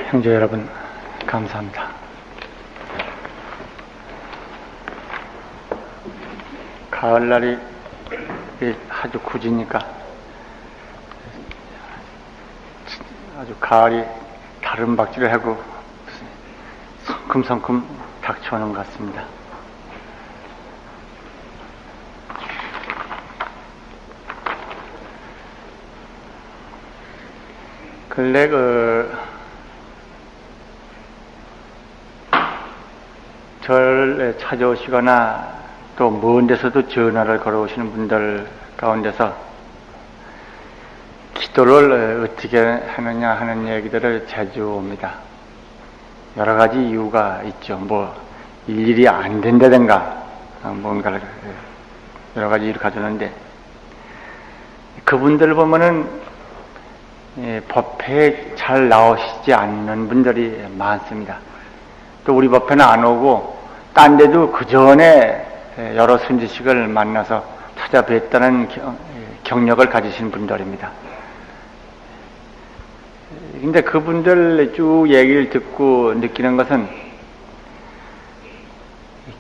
형제 여러분, 감사합니다. 가을날이 아주 굳으니까 아주 가을이 다른 박질을 하고 성큼성큼 닥쳐오는 것 같습니다. 근래 절 찾아오시거나 또 먼 데서도 전화를 걸어오시는 분들 가운데서 기도를 어떻게 하느냐 하는 얘기들을 자주 옵니다. 여러 가지 이유가 있죠. 뭐 일일이 안 된다든가 뭔가를 여러 가지 이유를 가졌는데, 그분들 보면은 법회에 잘 나오시지 않는 분들이 많습니다. 또 우리 법회는 안 오고 딴 데도 그 전에 여러 순지식을 만나서 찾아뵀다는 경력을 가지신 분들입니다. 근데 그분들 쭉 얘기를 듣고 느끼는 것은,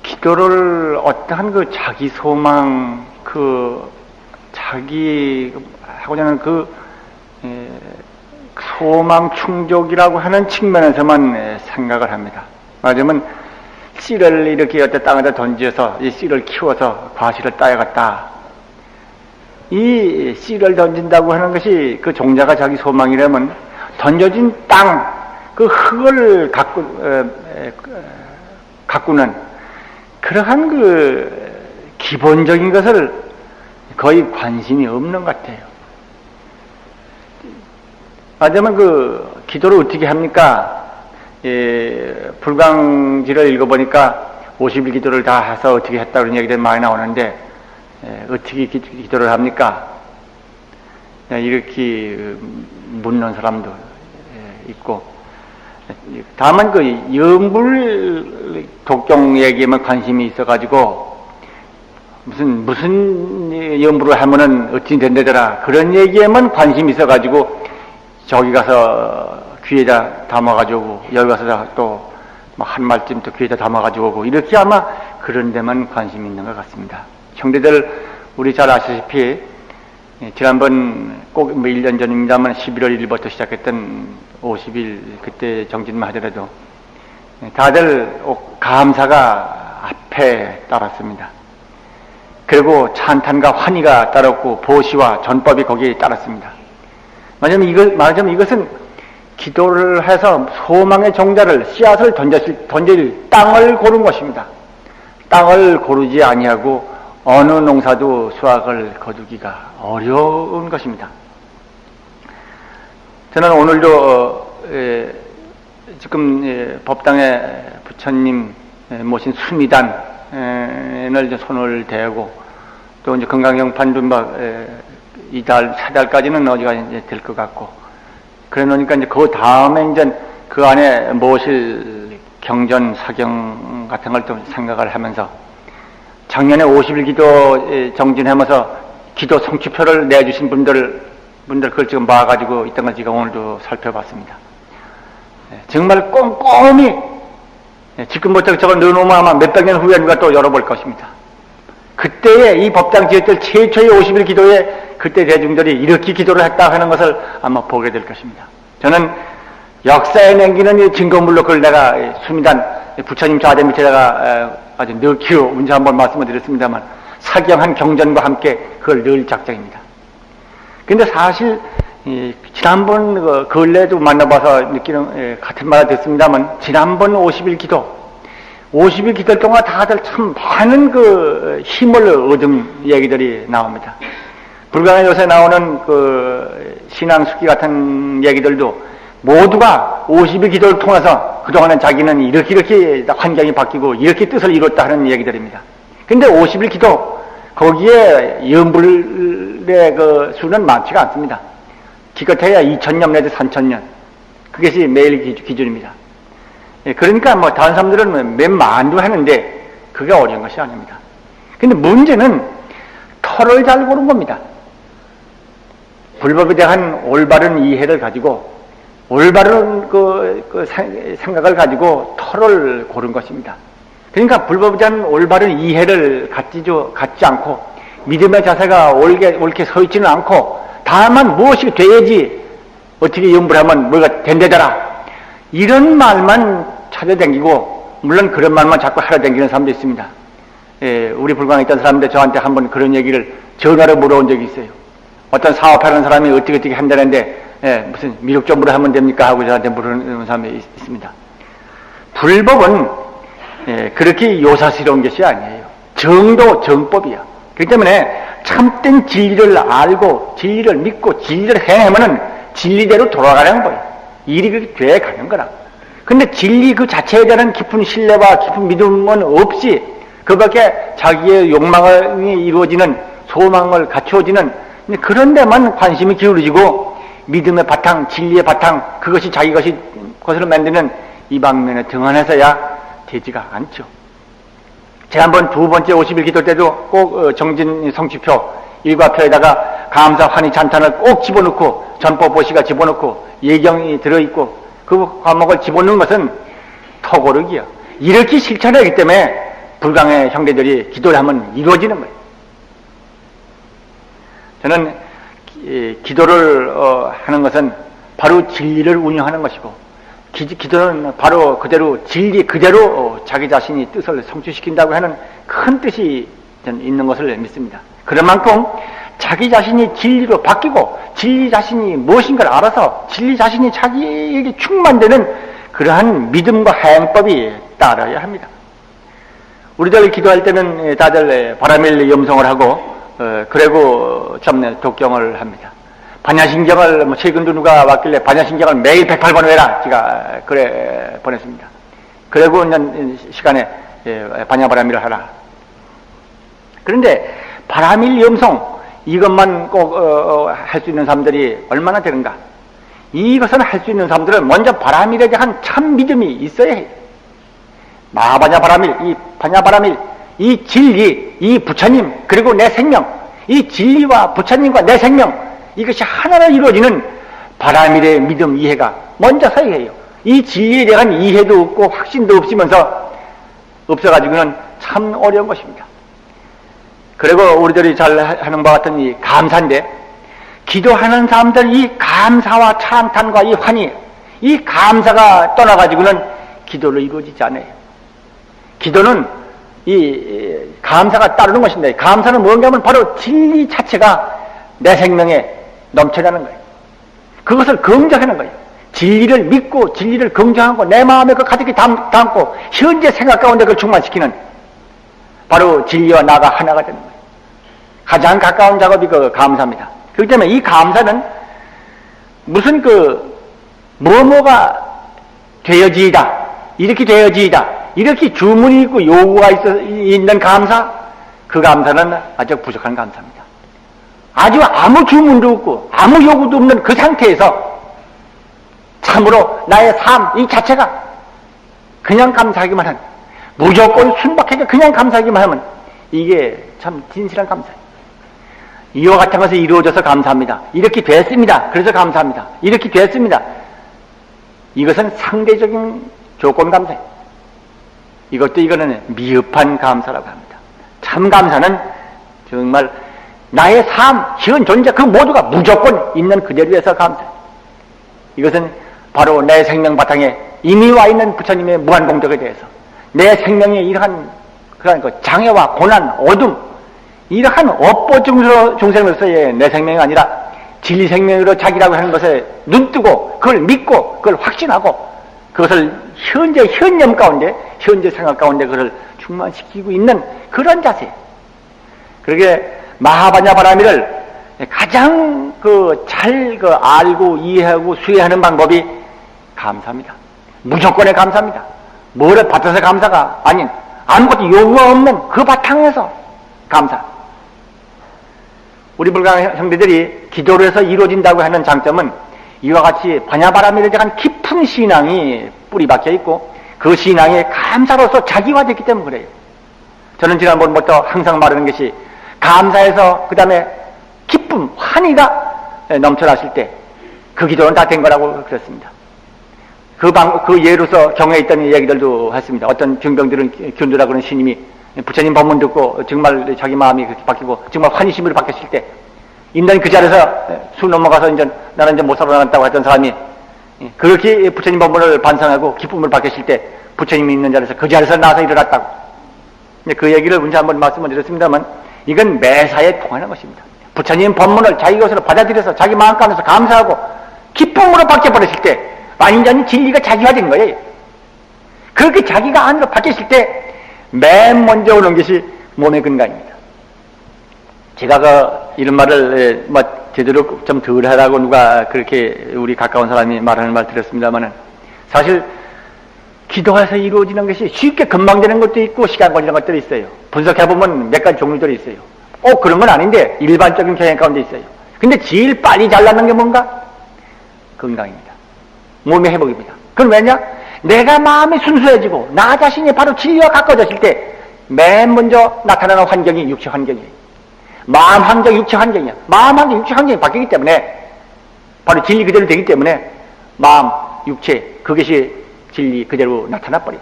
기도를 어떠한 그 자기 소망, 자기 하고자 하는 소망 충족이라고 하는 측면에서만 생각을 합니다. 말하자면 씨를 이렇게 어떤 땅에다 던져서 이 씨를 키워서 과실을 따야겠다. 이 씨를 던진다고 하는 것이 그 종자가 자기 소망이라면, 던져진 땅, 그 흙을 가꾸는 그러한 그 기본적인 것을 거의 관심이 없는 것 같아요. 말하자면 기도를 어떻게 합니까? 불광지를 읽어보니까 50일 기도를 다 해서 어떻게 했다 그런 얘기들이 많이 나오는데, 어떻게 기도를 합니까? 이렇게 묻는 사람도 있고, 다만 염불 독경 얘기에만 관심이 있어가지고 무슨 염불을 하면은 어찌 된다더라 그런 얘기에만 관심이 있어가지고 저기 가서 귀에다 담아가지고 여기 가서 또 한 말쯤 또 귀에다 담아가지고 오고, 이렇게 아마 그런 데만 관심이 있는 것 같습니다. 형제들, 우리 잘 아시다시피 지난번 꼭 1년 전입니다만 11월 1일부터 시작했던 50일 그때 정진만 하더라도 다들 감사가 앞에 따랐습니다. 그리고 찬탄과 환희가 따랐고 보시와 전법이 거기에 따랐습니다. 말하자면 이것은 기도를 해서 소망의 종자를, 씨앗을 던질 땅을 고른 것입니다. 땅을 고르지 아니하고 어느 농사도 수확을 거두기가 어려운 것입니다. 저는 오늘도 지금 법당에 부처님 모신 수미단을 손을 대고, 또 이제 건강경판도 이달, 4달까지는 어디가 이제 될 것 같고, 그래 놓으니까 이제 그 다음에 이제 그 안에 모실 경전, 사경 같은 걸 좀 생각을 하면서, 작년에 50일 기도 정진하면서 기도 성취표를 내주신 분들 그걸 지금 봐가지고 있던 걸 제가 오늘도 살펴봤습니다. 정말 꼼꼼히, 지금부터 저걸 넣어놓으면 아마 몇백 년 후에 누가 또 열어볼 것입니다. 그때에 이 법당 지었을 최초의 50일 기도에 그때 대중들이 이렇게 기도를 했다 하는 것을 아마 보게 될 것입니다. 저는 역사에 남기는 이 증거물로 그걸 내가 수미단 부처님 좌대 밑에다가 아주 넣기로 언제 한번 말씀을 드렸습니다만, 사경한 경전과 함께 그걸 넣을 작정입니다. 근데 사실 지난번 근래도 만나봐서 느끼는 같은 말을 듣습니다만, 지난번 50일 기도 동안 다들 참 많은 힘을 얻은 얘기들이 나옵니다. 불광에 요새 나오는 신앙숙기 같은 얘기들도 모두가 50일 기도를 통해서 그동안은 자기는 이렇게 환경이 바뀌고 이렇게 뜻을 이뤘다 하는 얘기들입니다. 근데 50일 기도, 거기에 염불의 수는 많지가 않습니다. 기껏해야 2000년 내지 3000년. 그것이 매일 기준입니다. 그러니까 다른 사람들은 몇 만도 하는데 그게 어려운 것이 아닙니다. 근데 문제는 털을 잘 고른 겁니다. 불법에 대한 올바른 이해를 가지고 올바른 생각을 가지고 터를 고른 것입니다. 그러니까 불법에 대한 올바른 이해를 갖지 않고 믿음의 자세가 옳게 서 있지는 않고 다만 무엇이 돼야지 어떻게 염불 하면 뭐가 된대더라 이런 말만 찾아다니고 물론 그런 말만 자꾸 하러 다니는 사람도 있습니다. 우리 불광에 있던 사람인데 저한테 한번 그런 얘기를 전화로 물어온 적이 있어요. 어떤 사업하는 사람이 어떻게 한다는데 무슨 미륵점으로 하면 됩니까? 하고 저한테 물어보는 사람이 있습니다. 불법은 그렇게 요사스러운 것이 아니에요. 정도 정법이야. 그렇기 때문에 참된 진리를 알고 진리를 믿고 진리를 행하면은 진리대로 돌아가는 거예요. 일이 그렇게 돼 가는 거라. 근데 진리 그 자체에 대한 깊은 신뢰와 깊은 믿음은 없이 그밖에 자기의 욕망이 이루어지는 소망을 갖추어지는 그런 데만 관심이 기울어지고 믿음의 바탕, 진리의 바탕, 그것이 자기 것으로 만드는 이 방면에 등한해서야 되지가 않죠. 지난번 두 번째 50일 기도 때도 꼭 정진 성취표 일과표에다가 감사 환희 찬탄을 꼭 집어넣고 전법보시가 집어넣고 예경이 들어있고 그 과목을 집어넣는 것은 터고르기야. 이렇게 실천하기 때문에 불광의 형제들이 기도를 하면 이루어지는 거예요. 저는 기도를 하는 것은 바로 진리를 운영하는 것이고 기도는 바로 그대로 진리 그대로 자기 자신이 뜻을 성취시킨다고 하는 큰 뜻이 저는 있는 것을 믿습니다. 그런 만큼 자기 자신이 진리로 바뀌고 진리 자신이 무엇인가를 알아서 진리 자신이 자기에게 충만되는 그러한 믿음과 행법이 따라야 합니다. 우리들 기도할 때는 다들 바라밀 염송을 하고 그리고 참 독경을 합니다. 반야신경을 최근도 누가 왔길래 반야신경을 매일 108번 외라 제가 그래 보냈습니다. 그리고 시간에 반야바라밀을 하라. 그런데 바라밀 염송 이것만 꼭 할 수 있는 사람들이 얼마나 되는가? 이것은 할 수 있는 사람들은 먼저 바라밀에 대한 참 믿음이 있어야 해요. 마하바냐바라밀, 이 바냐바라밀, 이 진리, 이 부처님, 그리고 내 생명, 이 진리와 부처님과 내 생명, 이것이 하나로 이루어지는 바라밀의 믿음 이해가 먼저 서야 해요. 이 진리에 대한 이해도 없고 확신도 없어가지고는 참 어려운 것입니다. 그리고 우리들이 잘 하는 바와 같은 이 감사인데, 기도하는 사람들 이 감사와 찬탄과 이 환희, 이 감사가 떠나가지고는 기도를 이루어지지 않아요. 기도는 이 감사가 따르는 것인데, 감사는 뭔가 하면 바로 진리 자체가 내 생명에 넘쳐나는 거예요. 그것을 긍정하는 거예요. 진리를 믿고 진리를 긍정하고 내 마음에 그 가득히 담고 현재 생각 가운데 그걸 충만시키는 바로 진리와 나가 하나가 되는 거예요. 가장 가까운 작업이 그 감사입니다. 그렇기 때문에 이 감사는 무슨 뭐뭐가 되어지이다, 이렇게 되어지이다, 이렇게 주문이 있고 요구가 있는 감사, 그 감사는 아주 부족한 감사입니다. 아주 아무 주문도 없고 아무 요구도 없는 그 상태에서 참으로 나의 삶 이 자체가 그냥 감사하기만 하는, 무조건 순박하게 그냥 감사하기만 하면 이게 참 진실한 감사예요. 이와 같은 것이 이루어져서 감사합니다. 이렇게 됐습니다. 그래서 감사합니다. 이렇게 됐습니다. 이것은 상대적인 조건 감사예요. 이거는 미흡한 감사라고 합니다. 참 감사는 정말 나의 삶, 현 존재 그 모두가 무조건 있는 그대로 해서 감사해요. 이것은 바로 내 생명 바탕에 이미 와 있는 부처님의 무한 공덕에 대해서 내 생명에 이러한 그런 장애와 고난, 어둠, 이러한 업보 중생으로서의 내 생명이 아니라 진리 생명으로 자기라고 하는 것에 눈뜨고 그걸 믿고 그걸 확신하고 그것을 현재 현념 가운데 현재 생각 가운데 그걸 충만시키고 있는 그런 자세. 그러게 마하바냐바라밀을 가장 잘 알고 이해하고 수행하는 방법이 감사입니다. 무조건의 감사입니다. 뭐를 받아서 감사가 아닌 아무것도 요구가 없는 그 바탕에서 감사. 우리 불광 형제들이 기도를 해서 이루어진다고 하는 장점은 이와 같이 바냐바라밀에 대한 깊은 신앙이 뿌리박혀 있고 그 신앙이 감사로서 자기화됐기 때문에 그래요. 저는 지난번부터 항상 말하는 것이 감사해서 그 다음에 기쁨, 환희가 넘쳐났을 때 그 기도는 다 된 거라고 그랬습니다. 그 예로서 경우에 있던 얘기들도 했습니다. 어떤 중병들은 균도라 그런 스님이 부처님 법문 듣고 정말 자기 마음이 그렇게 바뀌고 정말 환희심으로 바뀌었을 때, 인간이 그 자리에서 술 넘어가서 이제 나는 이제 못 살아나갔다고 했던 사람이 그렇게 부처님 법문을 반성하고 기쁨을 바뀌었을 때 부처님이 있는 자리에서 그 자리에서 나서 일어났다고. 그 얘기를 언제 한번 말씀을 드렸습니다만, 이건 매사에 통하는 것입니다. 부처님 법문을 자기 것으로 받아들여서 자기 마음 가운데서 감사하고 기쁨으로 바뀌어버렸을 때 완전히 진리가 자기화된 거예요. 그렇게 자기가 안으로 바뀌었을 때 맨 먼저 오는 것이 몸의 건강입니다. 제가 이런 말을 제대로 좀 덜 하라고 누가 그렇게 우리 가까운 사람이 말하는 말 들었습니다만은, 사실 기도해서 이루어지는 것이 쉽게 금방 되는 것도 있고 시간 걸리는 것들이 있어요. 분석해보면 몇 가지 종류들이 있어요. 그런 건 아닌데 일반적인 경향 가운데 있어요. 근데 제일 빨리 잘나는 게 뭔가? 건강입니다. 몸의 회복입니다. 그건 왜냐? 내가 마음이 순수해지고 나 자신이 바로 진리와 가까워졌을 때 맨 먼저 나타나는 환경이 육체 환경이에요. 마음 환경, 육체 환경이야. 마음 환경, 육체 환경이 바뀌기 때문에 바로 진리 그대로 되기 때문에 마음, 육체, 그것이 진리 그대로 나타나버려요.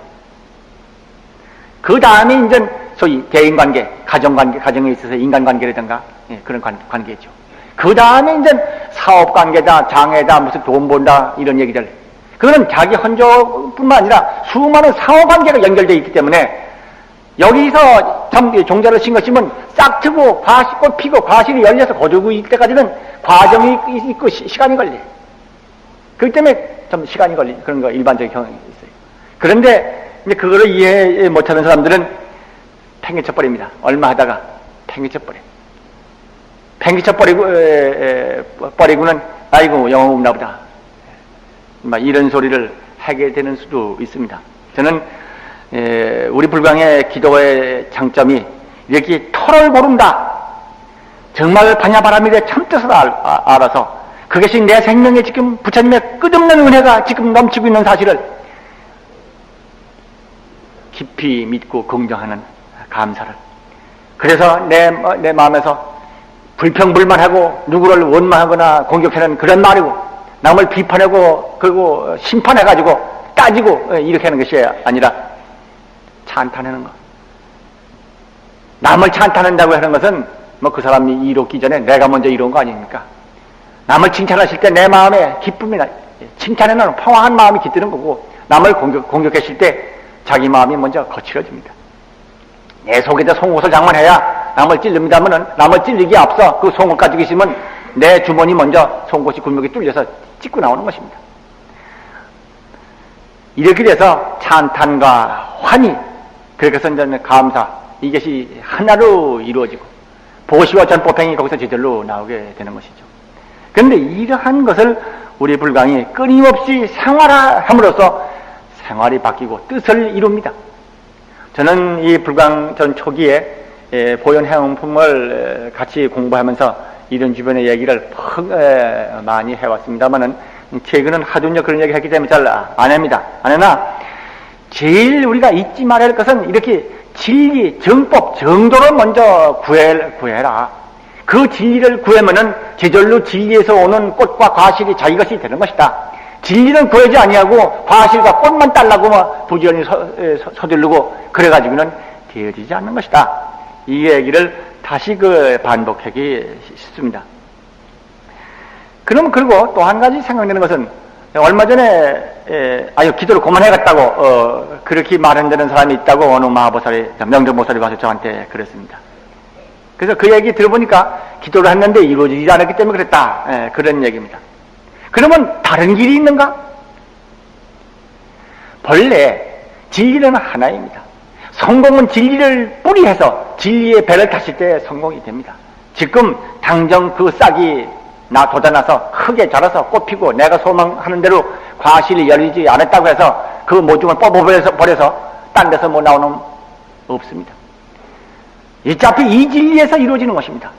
그 다음에 이제 소위 대인관계, 가정관계, 가정에 있어서 인간관계라든가 그런 관계죠. 그 다음에 이제 사업관계다, 장애다, 무슨 돈 번다 이런 얘기들. 그거는 자기 혼자뿐만 아니라 수많은 상호관계가 연결되어 있기 때문에 여기서 종자를 심으면 싹 트고 꽃 피고 과실이 열려서 거두고 있을 때까지는 과정이 있고 시간이 걸려요. 그렇기 때문에 좀 시간이 걸리는 그런 거 일반적인 경향이 있어요. 그런데 이제 그거를 이해 못하는 사람들은 팽개쳐버립니다. 얼마 하다가 팽개쳐버려요. 팽개쳐버리고는 아이고 영혼 없나 보다, 이런 소리를 하게 되는 수도 있습니다. 저는 우리 불광의 기도의 장점이 이렇게 터를 고른다, 정말 반야바람일의 참뜻을 알아서 그것이 내 생명에 지금 부처님의 끝없는 은혜가 지금 넘치고 있는 사실을 깊이 믿고 긍정하는 감사를, 그래서 내 마음에서 불평불만하고 누구를 원망하거나 공격하는 그런 말이고 남을 비판하고 그리고 심판해가지고 따지고 이렇게 하는 것이 아니라 찬탄하는 것. 남을 찬탄한다고 하는 것은 그 사람이 이롭기 전에 내가 먼저 이룬 거 아닙니까? 남을 칭찬하실 때 내 마음에 기쁨이 칭찬에는 평화한 마음이 깃드는 거고, 남을 공격했을 때 자기 마음이 먼저 거칠어집니다. 내 속에다 송곳을 장만해야 남을 찔릅니다면은 남을 찔리기 앞서 그 송곳 가지고 있으면 내 주머니 먼저 송곳이 굴목이 뚫려서 찍고 나오는 것입니다. 이렇게 돼서 찬탄과 환희, 그렇게 해서 이제 감사, 이것이 하나로 이루어지고 보시와 전법행이 거기서 제절로 나오게 되는 것이죠. 그런데 이러한 것을 우리 불광이 끊임없이 생활함으로써 생활이 바뀌고 뜻을 이룹니다. 저는 이 불광 전 초기에 보현해용품을 같이 공부하면서 이런 주변의 얘기를 많이 해왔습니다만은 최근은 하도요 그런 얘기 했기 때문에 잘 안 합니다. 안 하나 제일 우리가 잊지 말아야 할 것은 이렇게 진리, 정법, 정도를 먼저 구해라. 그 진리를 구하면은 제절로 진리에서 오는 꽃과 과실이 자기 것이 되는 것이다. 진리는 구하지 아니하고 과실과 꽃만 딸라고 부지런히 서두르고 그래가지고는 되어지지 않는 것이다. 이 얘기를 다시 반복하기 쉽습니다. 그럼 그리고 또 한 가지 생각나는 것은 얼마 전에 기도를 그만해갔다고 그렇게 말한다는 사람이 있다고 어느 마하보살이 명정보살이 와서 저한테 그랬습니다. 그래서 그 얘기 들어보니까 기도를 했는데 이루어지지 않았기 때문에 그랬다, 그런 얘기입니다. 그러면 다른 길이 있는가? 본래 진리는 하나입니다. 성공은 진리를 뿌리해서 진리의 배를 탔을 때 성공이 됩니다. 지금 당장 그 싹이 돋아나서 크게 자라서 꽃피고 내가 소망하는 대로 과실이 열리지 않았다고 해서 그 모종을 뽑아버려서 딴 데서 뭐 나오는 없습니다. 어차피 이 진리에서 이루어지는 것입니다.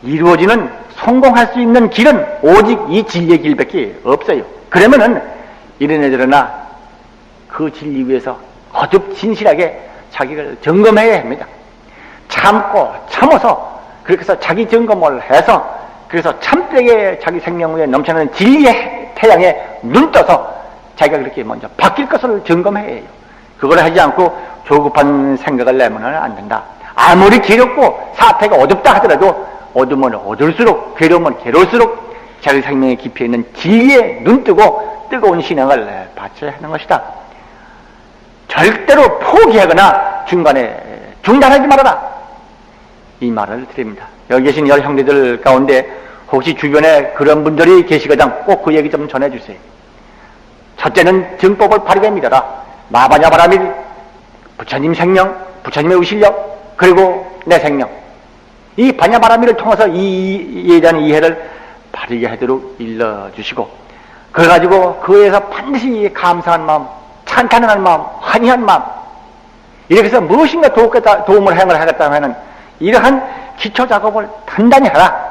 이루어지는 성공할 수 있는 길은 오직 이 진리의 길밖에 없어요. 그러면은 이래저래나 그 진리 위에서 거듭 진실하게 자기를 점검해야 합니다. 참고 참아서 그렇게 해서 자기 점검을 해서 그래서 참되게 자기 생명 위에 넘쳐나는 진리의 태양에 눈 떠서 자기가 그렇게 먼저 바뀔 것을 점검해야 해요. 그걸 하지 않고 조급한 생각을 내면은 안 된다. 아무리 괴롭고 사태가 어둡다 하더라도 어두면 어둘수록, 괴로우면 괴로울수록 자기 생명의 깊이에 있는 진리에 눈뜨고 뜨거운 신앙을 바쳐야 하는 것이다. 절대로 포기하거나 중간에 중단하지 말아라. 이 말을 드립니다. 여기 계신 열 형제들 가운데 혹시 주변에 그런 분들이 계시거든 꼭 그 얘기 좀 전해주세요. 첫째는 정법을 바르게 믿어라. 마바냐바라밀, 부처님 생명, 부처님의 의실력, 그리고 내 생명. 이 바냐바라밀을 통해서 이에 대한 이해를 바르게 하도록 일러주시고, 그래가지고 그에서 반드시 감사한 마음, 찬탄한 마음, 환희한 마음, 이렇게 해서 무엇인가 도움을 행하겠다 하는 이러한 기초 작업을 단단히 하라.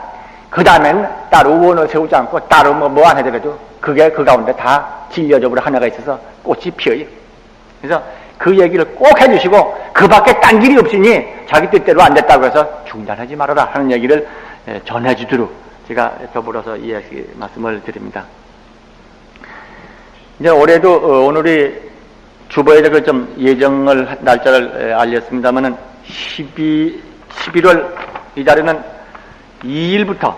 그 다음엔 따로 원을 세우지 않고 따로 뭐 안 하더라도 그게 그 가운데 다 진려적으로 하나가 있어서 꽃이 피어요. 그래서 그 얘기를 꼭 해주시고, 그 밖에 딴 길이 없으니 자기 뜻대로 안 됐다고 해서 중단하지 말아라 하는 얘기를 전해주도록 제가 더불어서 이야기 말씀을 드립니다. 이제 올해도 오늘이 주보에 좀 예정을 날짜를 알렸습니다만은 11월 이 달에는 2일부터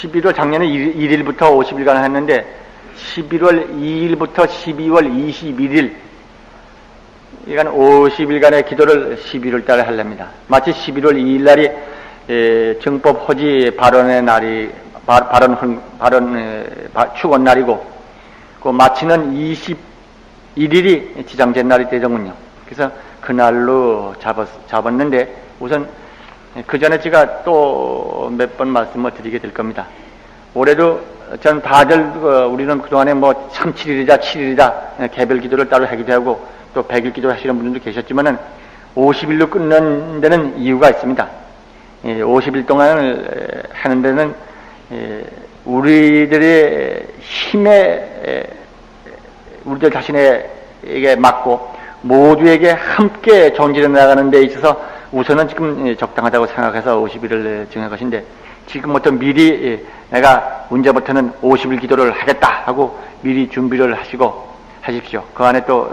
11월 작년에 1일부터 50일간 했는데 11월 2일부터 12월 21일 이건 50일간의 기도를 11월 달에 하렵니다. 마치 11월 2일 날이 정법 허지 발언의 날이 축원 날이고 그 마치는 21일이 지장제 날이 되더군요. 그래서 그날로 잡았는데 우선 그 전에 제가 또 몇 번 말씀을 드리게 될 겁니다. 올해도 전 다들 우리는 그동안에 뭐 참 7일이다 7일이다 개별 기도를 따로 하기도 하고 또 100일 기도 하시는 분들도 계셨지만은 50일로 끊는 데는 이유가 있습니다. 50일 동안을 하는 데는 우리들의 힘에 우리들 자신에게 맞고 모두에게 함께 존재해 나가는 데 있어서 우선은 지금 적당하다고 생각해서 50일을 정한 것인데, 지금부터 미리 내가 언제부터는 50일 기도를 하겠다 하고 미리 준비를 하십시오. 그 안에 또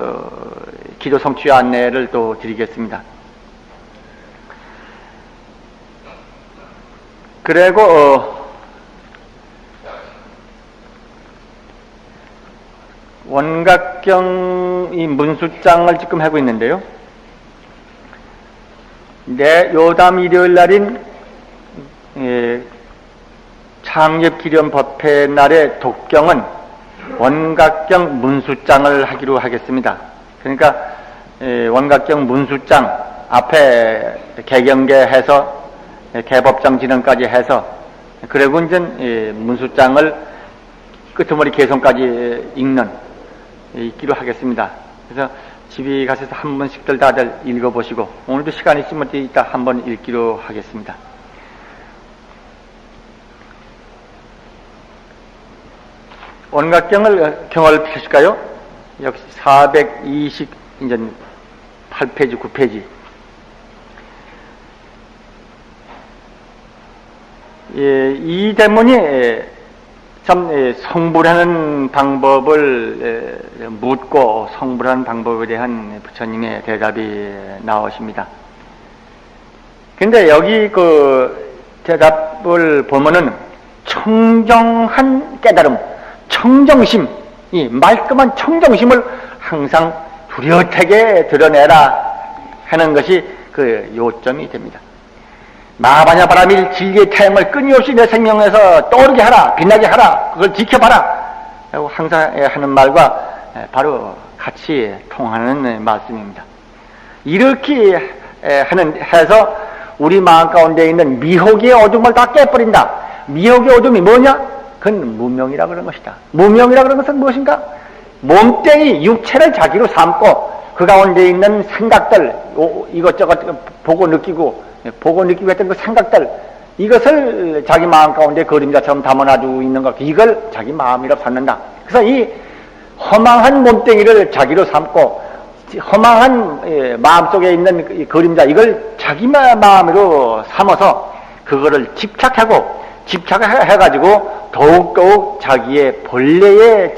기도 성취 안내를 또 드리겠습니다. 그리고 원각경 이 문수장을 지금 하고 있는데요. 요담 일요일 날인 창립기념 법회 날의 독경은 원각경 문수장을 하기로 하겠습니다. 그러니까 원각경 문수장 앞에 개경계해서 개법장 진행까지 해서 그리고 이제 문수장을 끄트머리 개성까지 읽기로 하겠습니다. 그래서 집에 가셔서 한 번씩들 다들 읽어보시고 오늘도 시간 있으면 이따 한번 읽기로 하겠습니다. 원각경을 경을 펴실까요? 역시 420 이제 8페이지 9페이지. 이 대문이 참 성불하는 방법을 묻고 성불하는 방법에 대한 부처님의 대답이 나오십니다. 근데 여기 그 대답을 보면은 청정한 깨달음, 청정심, 이 말끔한 청정심을 항상 뚜렷하게 드러내라 하는 것이 그 요점이 됩니다. 마바냐바라밀 진리의 태양을 끊임없이 내 생명에서 떠오르게 하라, 빛나게 하라, 그걸 지켜봐라 라고 항상 하는 말과 바로 같이 통하는 말씀입니다. 이렇게 해서 우리 마음 가운데 있는 미혹의 어둠을 다 깨버린다. 미혹의 어둠이 뭐냐? 그건 무명이라 그런 것이다. 무명이라 그런 것은 무엇인가? 몸뚱이 육체를 자기로 삼고 그 가운데 있는 생각들, 이것저것 보고 느끼고 했던 그 생각들, 이것을 자기 마음 가운데 그림자처럼 담아놔두고 있는 것, 이걸 자기 마음이라고 삼는다. 그래서 이 허망한 몸뚱이를 자기로 삼고 허망한 마음속에 있는 이 그림자, 이걸 자기 마음으로 삼아서 그거를 집착해가지고 더욱더욱 자기의 본래의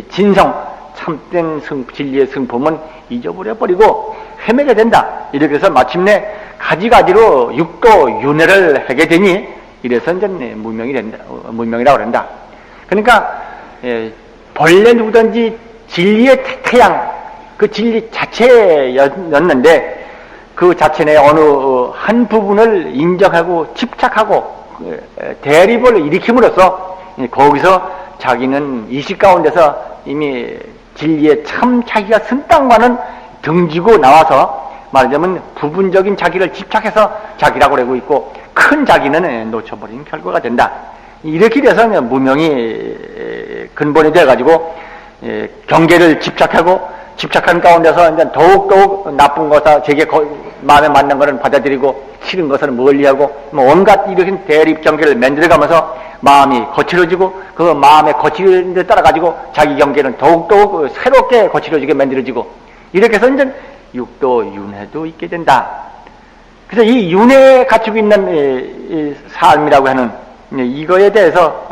진성, 참된 진리의 성품은 잊어버려버리고 헤매게 된다. 이렇게 해서 마침내 가지가지로 육도 윤회를 하게 되니 이래서 이제 무명이 된다. 무명이라고 그런다. 그러니까 본래 누구든지 진리의 태양, 그 진리 자체였는데 그 자체 내 어느 한 부분을 인정하고 집착하고 대립을 일으킴으로써 거기서 자기는 이식 가운데서 이미 진리의 참 자기가 선땅과는 등지고 나와서 말하자면 부분적인 자기를 집착해서 자기라고 그러고 있고 큰 자기는 놓쳐버린 결과가 된다. 이렇게 돼서 무명이 근본이 돼가지고 경계를 집착한 가운데서 이제 더욱더욱 나쁜 것과 제게 마음에 맞는 것은 받아들이고 싫은 것은 멀리하고 뭐 온갖 이렇게 대립 경계를 만들어가면서 마음이 거칠어지고 그 마음의 거칠은 데 따라가지고 자기 경계는 더욱더욱 새롭게 거칠어지게 만들어지고 이렇게 해서 이제 육도 윤회도 있게 된다. 그래서 이 윤회에 갖추고 있는 삶이라고 하는 이거에 대해서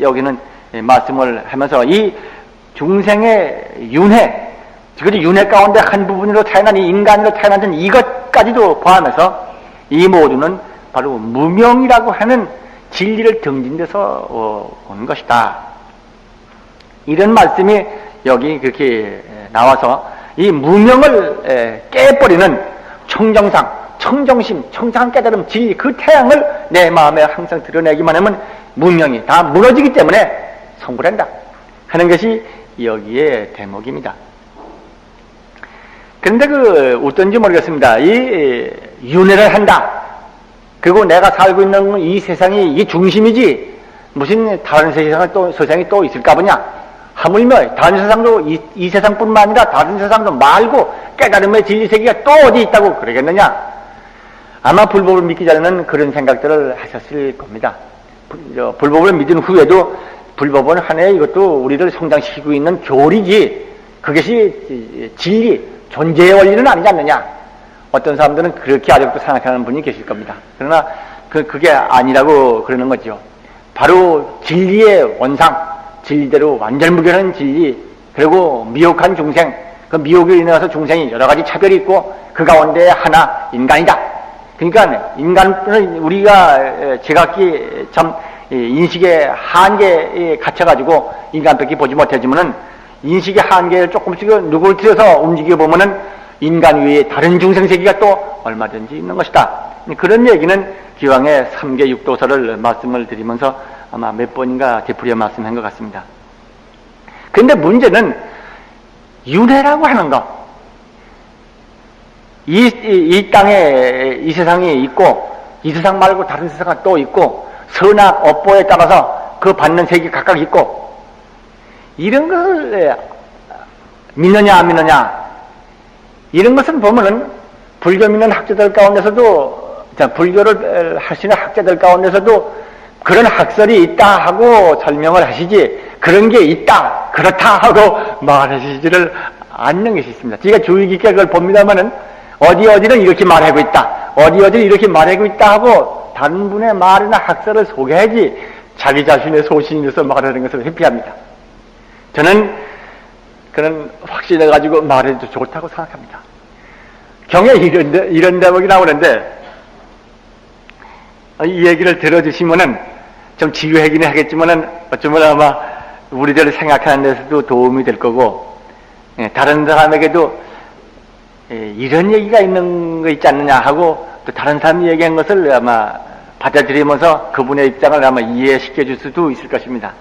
여기는 말씀을 하면서 이 중생의 윤회, 그 윤회 가운데 한 부분으로 태어난 이 인간으로 태어난 이것까지도 포함해서 이 모두는 바로 무명이라고 하는 진리를 등진 데서 오는 것이다. 이런 말씀이 여기 그렇게 나와서 이 무명을 깨버리는 청정상, 청정심, 청정한 깨달음, 진리 그 태양을 내 마음에 항상 드러내기만 하면 무명이 다 무너지기 때문에 성불한다 하는 것이 여기에 대목입니다. 그런데 어떤지 모르겠습니다. 이 윤회를 한다. 그리고 내가 살고 있는 이 세상이 이 중심이지 무슨 다른 세상이 또 있을까 보냐. 하물며 다른 세상도 이 세상뿐만 아니라 다른 세상도 말고 깨달음의 진리 세계가 또 어디 있다고 그러겠느냐. 아마 불법을 믿기 전에는 그런 생각들을 하셨을 겁니다. 불법을 믿은 후에도 불법은 하나의 이것도 우리를 성장시키고 있는 교리지 그것이 진리, 존재의 원리는 아니지 않느냐. 어떤 사람들은 그렇게 아직도 생각하는 분이 계실 겁니다. 그러나 그게 아니라고 그러는 거죠. 바로 진리의 원상, 진리대로 완전무결한 진리, 그리고 미혹한 중생, 그 미혹에 인해서 중생이 여러 가지 차별이 있고 그 가운데 하나 인간이다. 그러니까 인간은 우리가 제각기 참 인식의 한계에 갇혀가지고 인간밖에 보지 못하지만은 인식의 한계를 조금씩 누구를 들여서 움직여보면은 인간 외에 다른 중생세계가 또 얼마든지 있는 것이다. 그런 얘기는 기왕에 3계 육도서를 말씀을 드리면서 아마 몇 번인가 되풀이어 말씀한 것 같습니다. 그런데 문제는 윤회라고 하는 것. 이 땅에 이 세상이 있고 이 세상 말고 다른 세상이 또 있고 선악 업보에 따라서 그 받는 세계 각각 있고 이런 것을 믿느냐 안 믿느냐 이런 것은 보면은 불교 믿는 학자들 가운데서도 불교를 하시는 학자들 가운데서도 그런 학설이 있다 하고 설명을 하시지 그런 게 있다 그렇다 하고 말하시지를 않는 것이 있습니다. 제가 주의 깊게 그걸 봅니다만은 어디는 이렇게 말하고 있다 어디는 이렇게 말하고 있다 하고 다른 분의 말이나 학설을 소개하지 자기 자신의 소신에서 말하는 것을 회피합니다. 저는 그런 확신을 가지고 말해도 좋다고 생각합니다. 경에 이런 대목이 나오는데 이 얘기를 들어주시면은 좀 지루하기는 하겠지만은 어쩌면 아마 우리들 생각하는 데서도 도움이 될 거고 다른 사람에게도 이런 얘기가 있는 거 있지 않느냐 하고 또 다른 사람이 얘기한 것을 아마 받아들이면서 그분의 입장을 아마 이해시켜 줄 수도 있을 것입니다.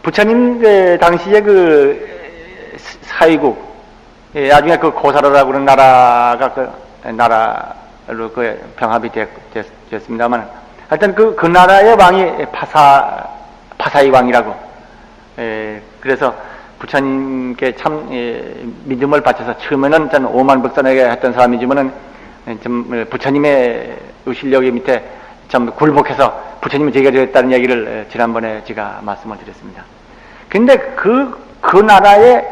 부처님 당시에 그 사위국 나중에 그 고사라라고 하는 나라가 나라로 병합이 됐습니다만 하여튼 그 나라의 왕이 파사이 왕이라고 그래서 부처님께 참 믿음을 바쳐서 처음에는 전 오만불선에게 했던 사람이지만은 좀 부처님의 의실력 밑에 좀 굴복해서 부처님이 제가 되었다는 얘기를 지난번에 제가 말씀을 드렸습니다. 근데 그 나라의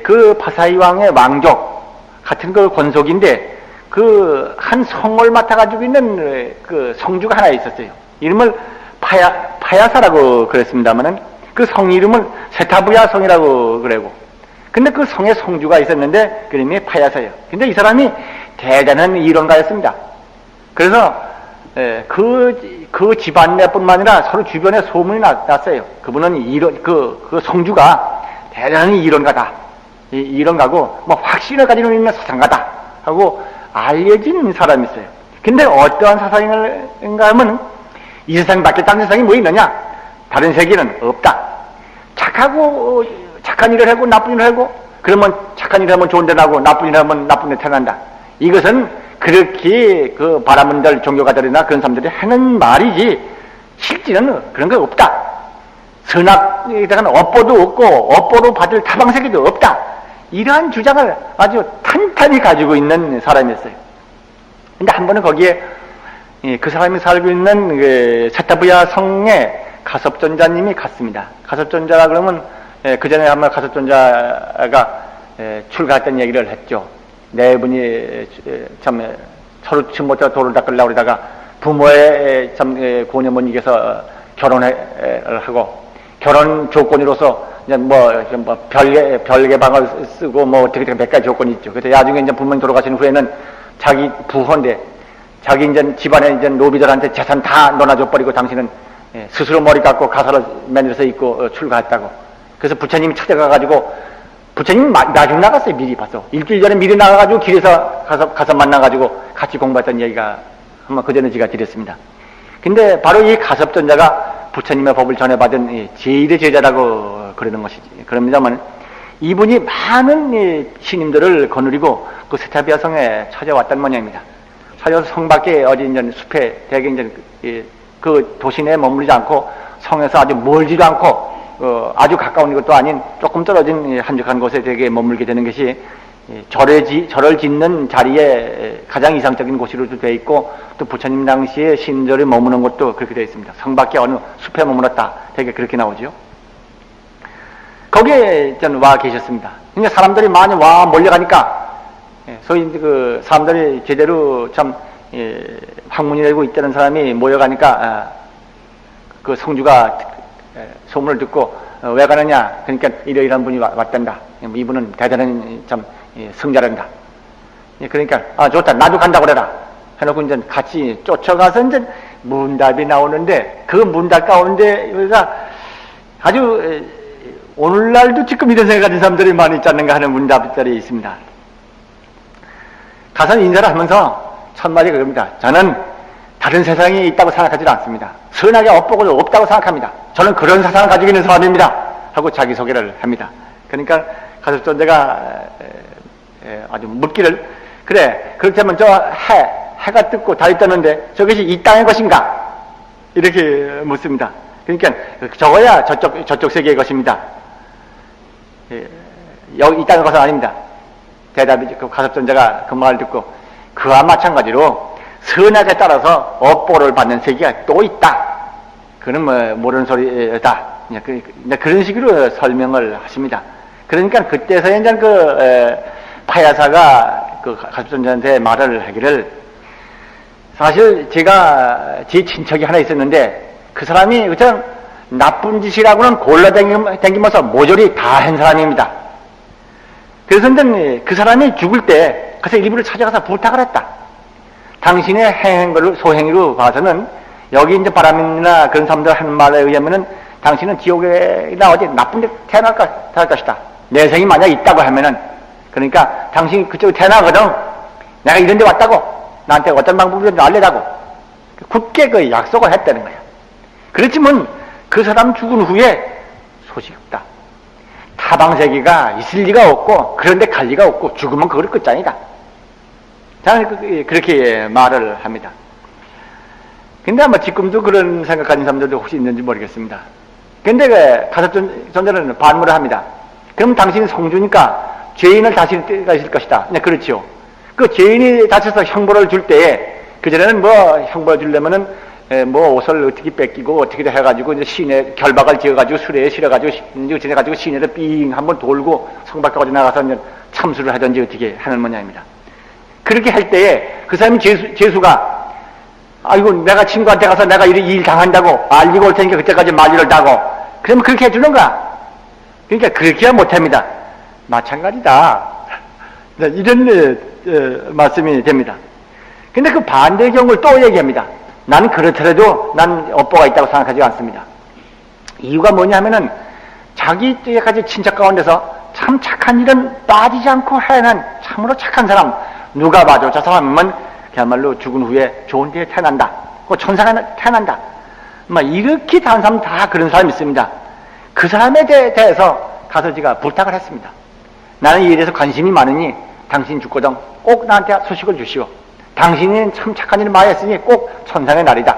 그 파사이 왕의 왕족 같은 그 권속인데 그 한 성을 맡아가지고 있는 그 성주가 하나 있었어요. 이름을 파야사라고 그랬습니다만은 그 성 이름은 세타부야 성이라고 그러고, 근데 그 성에 성주가 있었는데 그 이름이 파야사예요. 근데 이 사람이 대단한 이론가였습니다. 그래서 그 집안 내뿐만 아니라 서로 주변에 소문이 났어요. 그분은 그 성주가 대단한 이론가다. 이론가고 뭐 확신을 가지고 있는 사상가다 하고 알려진 사람이 있어요. 근데 어떠한 사상인가 하면 이 세상 밖에 다른 세상이 뭐 있느냐? 다른 세계는 없다. 착한 일을 하고 나쁜 일을 하고, 그러면 착한 일을 하면 좋은 데 나고 나쁜 일을 하면 나쁜 데 태어난다. 이것은 그렇게 그 바라문들 종교가들이나 그런 사람들이 하는 말이지 실제는 그런 거 없다. 선악에다가는 업보도 없고 업보로 받을 타방세계도 없다. 이러한 주장을 아주 탄탄히 가지고 있는 사람이었어요. 근데 한 번은 거기에 그 사람이 살고 있는 그 세타부야 성에 가섭존자님이 갔습니다. 가섭존자라 그러면 그 전에 한번 가섭존자가 출가했던 얘기를 했죠. 네 분이 참 서로 침 못해서 돌을 닦으려고 그러다가 부모의 참 고뇌 못 이겨서 결혼을 하고, 결혼 조건으로서 이제 뭐 별개방을 쓰고 뭐 어떻게 몇 가지 조건이 있죠. 그래서 나중에 이제 부모님 돌아가신 후에는 자기 부호인데 자기 이제 집안에 이제 노비들한테 재산 다 넣어줘 버리고 당신은 스스로 머리 깎고 가사를 만들어서 입고 출가했다고. 그래서 부처님이 찾아가가지고, 부처님이 나중에 나갔어요. 미리 봤어. 일주일 전에 미리 나가가지고 길에서 가서 만나가지고 같이 공부했던 얘기가 한번 그전에 제가 드렸습니다. 근데 바로 이 가섭존자가 부처님의 법을 전해받은 제1의 제자라고 그러는 것이지. 그럽니다만 이분이 많은 신임들을 거느리고 그 세타부야 성에 찾아왔단 모양입니다. 찾아와서 성 밖에 어디 이제 숲에 대개 이제 그 도시 내에 머무르지 않고 성에서 아주 멀지도 않고 아주 가까운 것도 아닌 조금 떨어진 한적한 곳에 되게 머물게 되는 것이 절을 짓는 자리에 가장 이상적인 곳으로도 되어 있고, 또 부처님 당시에 신절이 머무는 곳도 그렇게 되어 있습니다. 성 밖에 어느 숲에 머물렀다. 되게 그렇게 나오죠. 거기에 와 계셨습니다. 그러니까 사람들이 많이 몰려가니까 소위 그 사람들이 제대로 참 학문이 되고 있다는 사람이 모여가니까 그 성주가 소문을 듣고 왜 가느냐? 그러니까 이러이러한 분이 왔단다. 이분은 대단한 참 성자란다. 그러니까 좋다. 나도 간다고 그래라. 해놓고 이제 같이 쫓아가서 이제 문답이 나오는데, 그 문답 가운데 여기가 아주 오늘날도 지금 이런 생각 가진 사람들이 많이 있지 않는가 하는 문답들이 있습니다. 가서 인사를 하면서 첫 마디가 그럽니다. 저는 다른 세상이 있다고 생각하지 않습니다. 선악의 업보가 없다고 생각합니다. 저는 그런 사상을 가지고 있는 사람입니다. 하고 자기소개를 합니다. 그러니까 가섭존자가 아주 묻기를, 그래, 그렇다면 해가 뜨고 달이 떴는데 저것이 이 땅의 것인가? 이렇게 묻습니다. 그러니까 저거야 저쪽 세계의 것입니다. 여기 이 땅의 것은 아닙니다. 대답이 그 가섭존자가 그 말을 듣고, 그와 마찬가지로 선악에 따라서 업보를 받는 세계가 또 있다. 그는 뭐 모르는 소리다. 그런 식으로 설명을 하십니다. 그러니까 그때서야 이제 그 파야사가 그 가섭존자한테 말을 하기를, 사실 제가 제 친척이 하나 있었는데 그 사람이 그냥 나쁜 짓이라고는 골라다니면서 모조리 다 한 사람입니다. 그래서 이제 그 사람이 죽을 때 그래서 일부를 찾아가서 부탁을 했다. 당신의 행한 것을 소행으로 봐서는 여기 이제 바람이나 그런 사람들 하는 말에 의하면은 당신은 지옥이나 어디 나쁜 데 태어날 것이다. 내생이 만약 있다고 하면은, 그러니까 당신이 그쪽에 태어나거든. 내가 이런 데 왔다고. 나한테 어떤 방법으로 알려다고. 굳게 그 약속을 했다는 거야. 그렇지만 그 사람 죽은 후에 소식이 없다. 타방세계가 있을 리가 없고 그런데 갈 리가 없고 죽으면 그걸 끝장이다. 저는 그렇게 말을 합니다. 근데 아마 지금도 그런 생각 가진 사람들도 혹시 있는지 모르겠습니다. 근데 그 가섭존자는 반문을 합니다. 그럼 당신이 성주니까 죄인을 다스릴 때가 있을 것이다. 네, 그렇죠. 그 죄인이 다쳐서 형벌을 줄 때에, 그전에는 뭐 형벌을 주려면은 뭐 옷을 어떻게 뺏기고 어떻게 해가지고 이제 시내 결박을 지어가지고 수레에 실어가지고 지내가지고 시내를 삥 한번 돌고 성 밖까지 나가서 이제 참수를 하든지 어떻게 하는 모양입니다. 그렇게 할 때에 그 사람이 죄수가 아이고, 내가 친구한테 가서 내가 일 당한다고 알리고 올 테니까 그때까지 말리를 따고. 그러면 그렇게 해주는가? 그러니까 그렇게야 못합니다. 마찬가지다. 이런 말씀이 됩니다. 근데 그 반대의 경우를 또 얘기합니다. 나는 그렇더라도 난 업보가 있다고 생각하지 않습니다. 이유가 뭐냐 하면은 자기 때까지 친척 가운데서 참 착한 일은 빠지지 않고 해낸 참으로 착한 사람, 누가 봐도 저 사람은 그야말로 죽은 후에 좋은 데에 태어난다, 그 천사가 태어난다, 막 이렇게 다른 사람 다 그런 사람이 있습니다. 그 사람에 대해서 가서 제가 부탁을 했습니다. 나는 이에 대해서 관심이 많으니 당신 죽거든 꼭 나한테 소식을 주시오. 당신은 참 착한 일을 많이 했으니 꼭 천상의 날이다.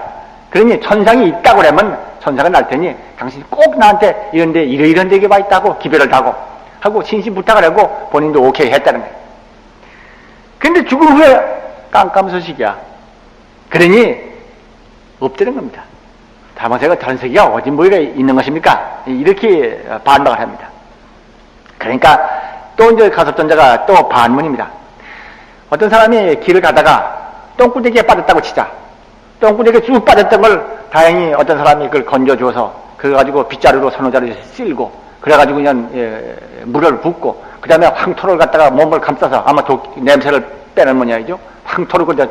그러니 천상이 있다고 그러면 천상은 날 테니 당신이 꼭 나한테 이런데 이런 데에 와 있다고 기별을 하고 신신 부탁을 하고 본인도 오케이 했다는 거예요. 근데 죽은 후에 깜깜 소식이야. 그러니 없다는 겁니다. 다만 제가 다른 세계가 어디 뭐가 있는 것입니까? 이렇게 반박을 합니다. 그러니까 또 이제 가섭 자가 또 반문입니다. 어떤 사람이 길을 가다가 똥구덩이에 빠졌다고 치자. 똥구덩이에 쭉 빠졌던 걸 다행히 어떤 사람이 그걸 건져줘서 그걸 가지고 빗자루로 선호자를 쓸고 그래가지고 그냥 물을 붓고 그 다음에 황토를 갖다가 몸을 감싸서 아마 냄새를 빼는 모양이죠. 황토를 그저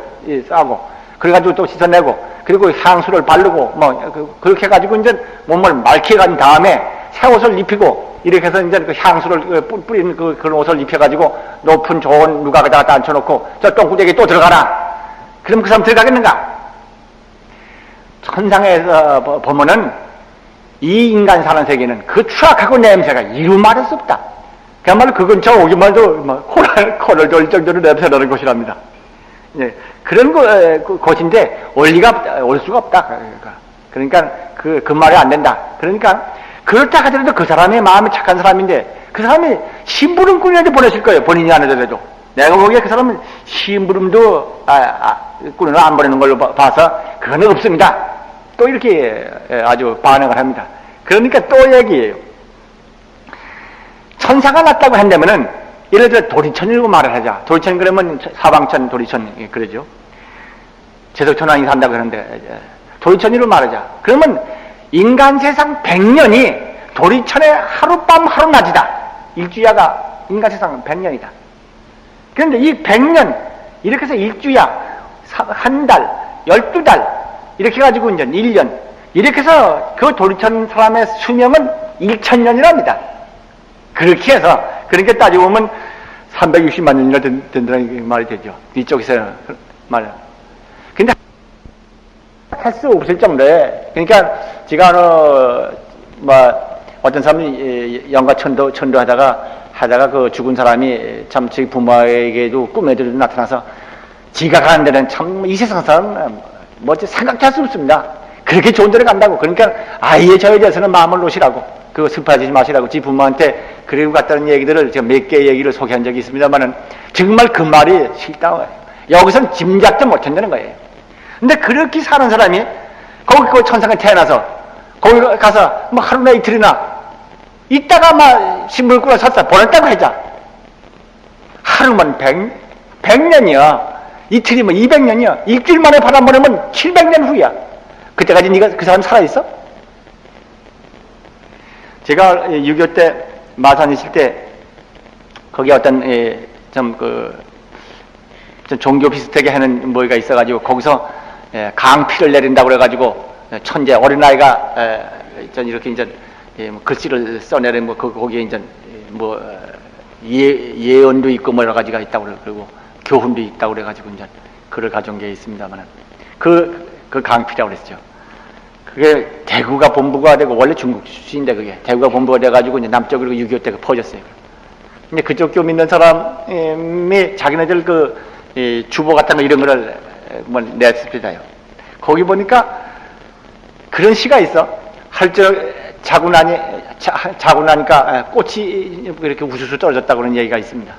싸고 그래가지고 또 씻어내고 그리고 향수를 바르고 뭐 그렇게 해가지고 이제 몸을 맑게 간 다음에 새 옷을 입히고 이렇게 해서 이제 그 향수를 뿌리는 그런 옷을 입혀가지고 높은 좋은 누각에다가 앉혀놓고 저 똥구덩이에 또 들어가라. 그럼 그 사람 들어가겠는가? 천상에서 보면은 이 인간 사는 세계는 그 추악하고 냄새가 이루 말할 수 없다. 그야말로 그 근처 오기만 해도 코를 돌 정도로 냄새나는 곳이랍니다. 예, 그런 곳인데 올 수가 없다. 그러니까 그 말이 안 된다. 그러니까 그렇다 하더라도 그 사람의 마음이 착한 사람인데 그 사람이 심부름꾼한테 보내실 거예요. 본인이 안 하더라도. 내가 보기에 그 사람은 심부름도 꾼을 안 보내는 걸로 봐서 그건 없습니다. 또 이렇게 아주 반응을 합니다. 그러니까 또 얘기해요. 천사가 났다고 한다면은 예를 들어 도리천이라고 말을 하자. 도리천 그러면 사방천 도리천 그러죠. 제석천왕이 산다고 그러는데 도리천이라고 말하자. 그러면 인간 세상 100년이 도리천의 하룻밤 하루낮이다. 일주야가 인간 세상은 100년이다. 그런데 이 100년 이렇게 해서 일주야, 한 달, 12달 이렇게 해가지고 이제 1년 이렇게 해서 그 도리천 사람의 수명은 1000년이랍니다. 그렇게 해서 그렇게 따지고 보면 360만 년이나 된다는 말이 되죠. 이쪽에서 말. 근데 할 수 없을 정도에 그러니까 제가 어떤 사람이 영가 천도하다가 그 죽은 사람이 참 제 부모에게도 꿈에도 나타나서 지가 가는 데는 참 이 세상 사람 생각도 할 수 없습니다. 그렇게 좋은 데를 간다고. 그러니까 아예 저에 대해서는 마음을 놓으시라고 그거 슬퍼하지 마시라고 지 부모한테 그리고 갔다는 얘기들을 제가 몇 개의 얘기를 소개한 적이 있습니다만은 정말 그 말이 싫다고 해요. 여기서는 짐작도 못한다는 거예요. 근데 그렇게 사는 사람이 거기 그 천상에 태어나서 거기 가서 하루나 이틀이나 있다가 신문을 꾸려 섰다 보냈다고 하자. 하루만 100년이야. 이틀이면 200년이야. 일주일 만에 바람 보내면 700년 후야. 그때까지 네가 그 사람 살아있어? 제가 6.25 때 마산 있을 때 거기 어떤 좀 종교 비슷하게 하는 뭐가 있어가지고 거기서 강피를 내린다고 그래가지고 천재 어린아이가 이렇게 이제 글씨를 써내는 거기에 이제 예언도 있고 여러 가지가 있다고 그러고 교훈도 있다고 그래가지고 이제 글을 가져온 게 있습니다만은 그 강피라고 그랬죠. 그게 대구가 본부가 되고 원래 중국 출신인데 그게 대구가 본부가 돼가지고 이제 남쪽으로 6.25 때 퍼졌어요. 근데 그쪽 교 믿는 사람이 자기네들 주보 같은 거 이런 거를 냈습니다요. 거기 보니까 그런 시가 있어. 자고 나니까 꽃이 이렇게 우수수 떨어졌다고 그런 얘기가 있습니다.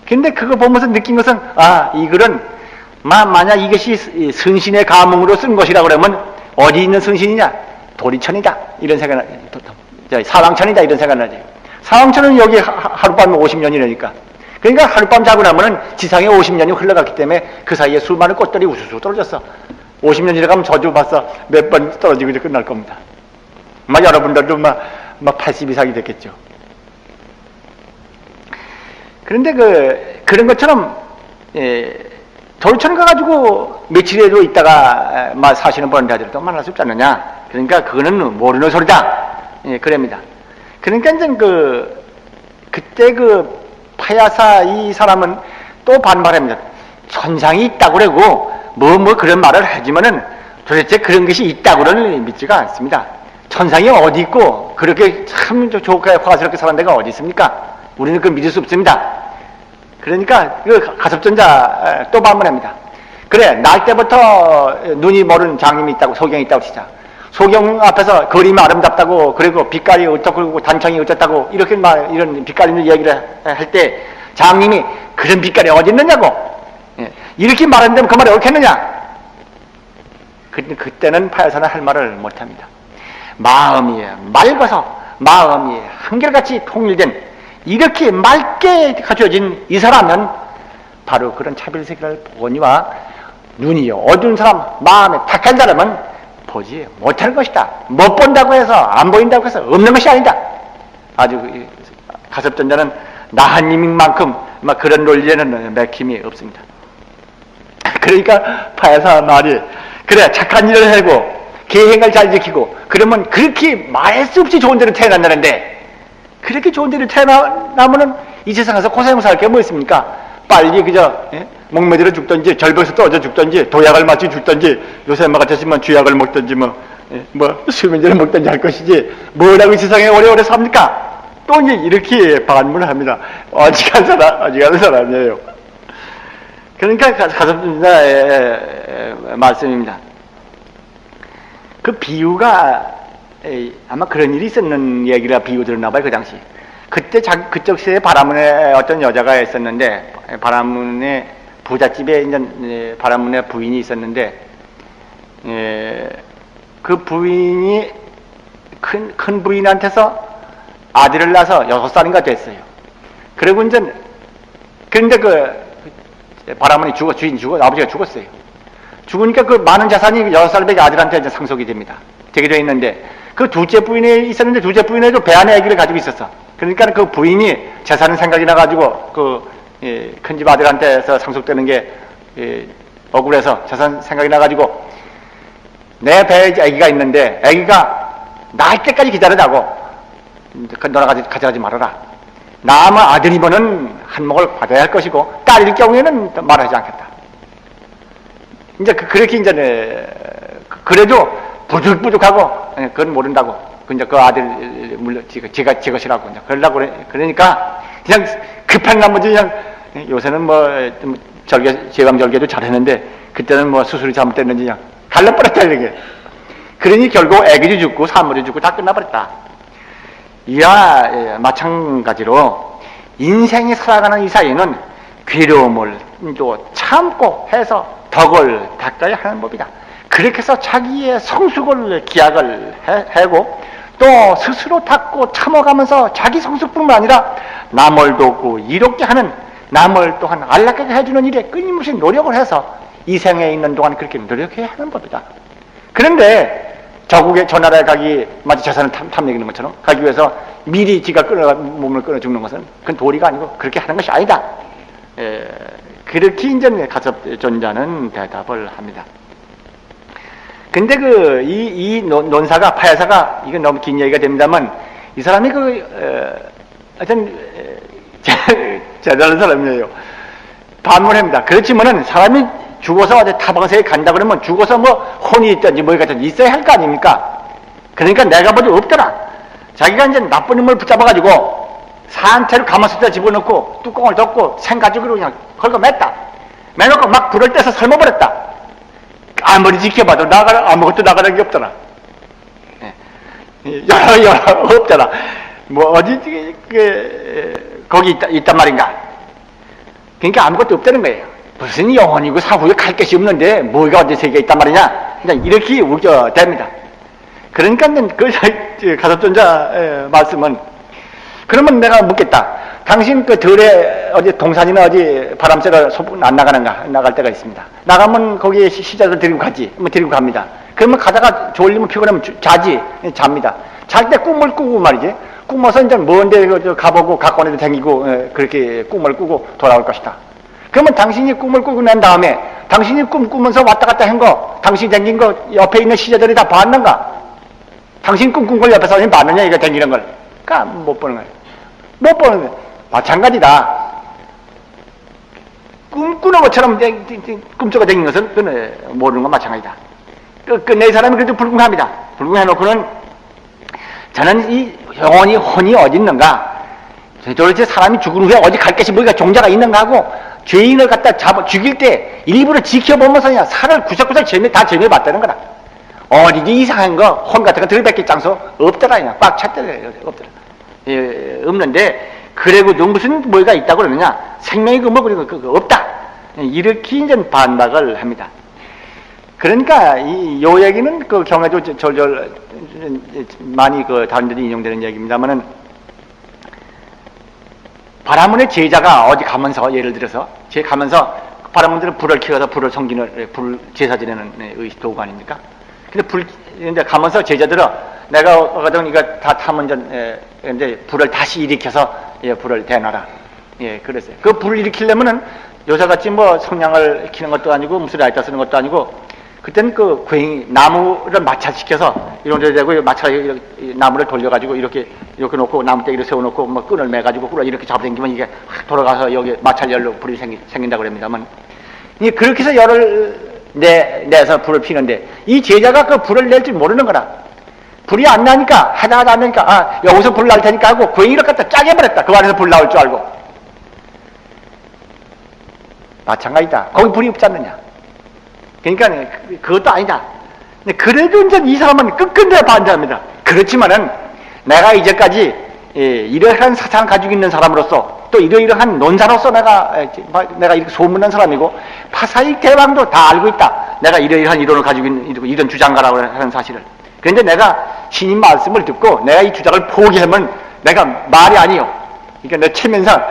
근데 그거 보면서 느낀 것은 이 글은 만약 이것이 성신의 가문으로 쓴 것이라 그러면 어디 있는 성신이냐? 도리천이다. 이런 생각, 사왕천이다. 이런 생각 나지. 사왕천은 여기 하룻밤에 50년이라니까. 그러니까 하룻밤 자고 나면은 지상에 50년이 흘러갔기 때문에 그 사이에 수많은 꽃들이 우수수 떨어졌어. 50년 지나가면 저주 벌써 몇 번 떨어지고 이제 끝날 겁니다. 여러분들도 80 이상이 됐겠죠. 그런데 그런 것처럼, 돌처럼 가가지고 며칠에도 있다가 사시는 번자들도 만날 수 없지 않느냐. 그러니까 그거는 모르는 소리다. 그럽니다. 그러니까 이제 그때 파야사 이 사람은 또 반발합니다. 천상이 있다고 그러고, 그런 말을 하지만은 도대체 그런 것이 있다고는 믿지가 않습니다. 천상이 어디 있고, 그렇게 참 좋게 화스럽게 사는 데가 어디 있습니까? 우리는 그걸 믿을 수 없습니다. 그러니까, 가섭전자 또 반문합니다. 그래, 날 때부터 눈이 모르는 장님이 있다고, 소경이 있다고 치자. 소경 앞에서 그림이 아름답다고, 그리고 빛깔이 어떻고, 단청이 어쨌다고, 이런 빛깔있는 얘기를 할 때, 장님이 그런 빛깔이 어디 있느냐고, 이렇게 말하는데 그 말이 옳겠느냐? 그때는 파야사는 할 말을 못합니다. 마음이 맑아서, 마음이 한결같이 통일된, 이렇게 맑게 갖춰진 이 사람은 바로 그런 차별세계를 보거니와 눈이 어두운 사람, 마음에 탁한 사람은 보지 못하는 것이다. 못 본다고 해서, 안 보인다고 해서 없는 것이 아니다. 아주 가섭전자는 나한님만큼 그런 논리에는 맥힘이 없습니다. 그러니까 파야사 말이, 그래, 착한 일을 하고 계행을 잘 지키고 그러면 그렇게 말할 수 없이 좋은 데로 태어난다는데, 그렇게 좋은 데로 태어나면은 이 세상에서 고생을 살 게 뭐 있습니까? 빨리 목매들어 죽든지 절벽에서 떨어져 죽든지 도약을 맞춰 죽든지, 요새 같았으면 쥐약을 먹든지 수면제를 먹든지 할 것이지 뭐라고 이 세상에 오래오래 삽니까? 또 이제 이렇게 반문을 합니다. 어지간한 사람이에요. 그러니까 가섭전자의 말씀입니다. 그 비유가 아마 그런 일이 있었는 얘기라 비유 들었나 봐요, 그 당시. 그때 그쪽 시대에 바라문에 어떤 여자가 있었는데, 바라문에 부잣집에 이제 바라문에 부인이 있었는데, 그 부인이 큰 부인한테서 아들을 낳아서 6살인가 됐어요. 그리고 그런데 바라문이 주인이 아버지가 죽었어요. 죽으니까 그 많은 자산이 6살밖에 아들한테 이제 상속이 됩니다. 되게 돼 있는데, 그 둘째 부인이 있었는데, 둘째 부인에도 배 안에 아기를 가지고 있었어. 그러니까 그 부인이 재산 생각이 나가지고, 큰 집 아들한테서 상속되는 게, 억울해서 재산 생각이 나가지고, 내 배에 아기가 있는데, 아기가 낳을 때까지 기다리라고, 너나 가져가지 말아라. 낳으면 아들이면은 한몫을 받아야 할 것이고, 딸일 경우에는 말하지 않겠다. 이제 그렇게 그래도 부족하고, 그건 모른다고. 이제 그 아들 물론 제 것이라고 이제 그러려고 그러니까 그냥 급한 나머지 그냥, 요새는 제왕절개도 잘했는데 그때는 수술이 잘못됐는지 그냥 갈라버렸다 이렇게. 그러니 결국 애기도 죽고 사물이 죽고 다 끝나버렸다. 이와 마찬가지로 인생이 살아가는 이 사이에는 괴로움을 또 참고 해서 덕을 닦아야 하는 법이다. 그렇게 해서 자기의 성숙을 기약을 하고 또 스스로 닦고 참아가면서 자기 성숙뿐만 아니라 남을 돕고 이롭게 하는, 남을 또한 안락하게 해주는 일에 끊임없이 노력을 해서 이 생에 있는 동안 그렇게 노력해야 하는 법이다. 그런데 저 나라에 가기, 마치 재산을 탐내기는 것처럼 가기 위해서 미리 지가 몸을 끊어 죽는 것은 그건 도리가 아니고 그렇게 하는 것이 아니다. 그렇게 이제 가섭전자는 대답을 합니다. 근데 이 논사가, 파야사가, 이건 너무 긴 얘기가 됩니다만, 이 사람이 하여튼, 대단한 사람이에요. 반문합니다. 그렇지만은 사람이 죽어서 어디 타방세에 간다 그러면 죽어서 혼이 있든지 뭐가 있든지 있어야 할 거 아닙니까? 그러니까 내가 보지 없더라. 자기가 이제 나쁜 놈을 붙잡아가지고 산채를 가마솥에다 집어넣고 뚜껑을 덮고 생가죽으로 그냥 걸고 맸다. 매놓고 막 불을 떼서 삶아버렸다. 아무리 지켜봐도 아무것도 나가는 게 없더라. 여러 없더라. 어디 거기 있단 말인가. 그러니까 아무것도 없다는 거예요. 무슨 영혼이고 사후에 갈 것이 없는데 뭐가 어디 세계에 있단 말이냐. 그냥 이렇게 우겨댑니다. 그러니까 가섭전자의 말씀은, 그러면 내가 묻겠다. 당신 그 들에 어디 동산이나 어디 바람 쐬러 소풍 안 나가는가? 나갈 때가 있습니다. 나가면 거기에 시자들 데리고 가지. 뭐 데리고 갑니다. 그러면 가다가 졸리면 피곤하면 자지. 잡니다. 잘 때 꿈을 꾸고 말이지. 꿈어서 이제 먼데 가보고 각권에도 다니고 그렇게 꿈을 꾸고 돌아올 것이다. 그러면 당신이 꿈을 꾸고 난 다음에 당신이 꿈 꾸면서 왔다 갔다 한 거, 당신이 댕긴 거 옆에 있는 시자들이 다 봤는가? 당신 꿈꾼 걸 옆에 사람이 봤느냐? 이거 댕기는 걸. 그러니까 못 보는 거예요. 못 보는 거예요. 마찬가지다. 꿈꾸는 것처럼 꿈속에 댕긴 것은 그건 모르는 건 마찬가지다. 끝내 사람이 그래도 불궁합니다. 불궁해놓고는 저는 이 영혼이 혼이 어디 있는가? 도대체 사람이 죽은 후에 어디 갈 것이 뭐가 종자가 있는가 하고 죄인을 갖다 죽일 때 일부러 지켜보면서 그냥 살을 구석구석 다 재미봤다는 거다. 어디지 이상한 거, 혼 같은 거 들이뱉길 장소 없더라. 그냥 꽉 찼더라. 없더라. 없는데 그래도 무슨 뭐가 있다고 그러느냐? 생명이 뭐 그거 없다. 이렇게 이제 반박을 합니다. 그러니까 요 얘기는 그 경에도 절절 많이 그 다른 데도 인용되는 얘기입니다만은 바라문의 제자가 어디 가면서 예를 들어서 가면서 바라문들은 불을 키워서 불을 섬기는 불 제사 지내는 도구 아닙니까? 근데 이제 가면서 제자들은 내가 어거든 이거 다 타면 이제 불을 다시 일으켜서 불을 대놔라. 예, 그랬어요. 그 불을 일으키려면은 요새같이 뭐 성냥을 키는 것도 아니고 무슨 라이터 쓰는 것도 아니고 그때는 그 괭이 나무를 마찰시켜서 이런 데 대고 나무를 돌려가지고 이렇게 놓고 나무떼기를 세워놓고 뭐 끈을 매가지고 꿀을 이렇게 잡아당기면 이게 확 돌아가서 여기 마찰열로 불이 생긴다고 합니다만 그렇게 해서 열을 내서 불을 피는데 이 제자가 그 불을 낼 줄 모르는 거라. 불이 안 나니까 하다 안 나니까 여기서 불 날 테니까 하고 괭이를 갖다 짜게 버렸다. 그 안에서 불 나올 줄 알고. 마찬가지다. 거기 불이 없지 않느냐. 그러니까 그것도 아니다. 그래도 이제 이 사람은 끝끝내 반대합니다. 그렇지만은 내가 이제까지 이러한 사상을 가지고 있는 사람으로서 또 이러한 논사로서 내가 이렇게 소문난 사람이고 파사익 대왕도 다 알고 있다. 내가 이러한 이론을 가지고 있는 이런 주장가라고 하는 사실을. 그런데 내가 신임 말씀을 듣고 내가 이 주장을 포기하면 내가 말이 아니요. 그러니까 내 체면상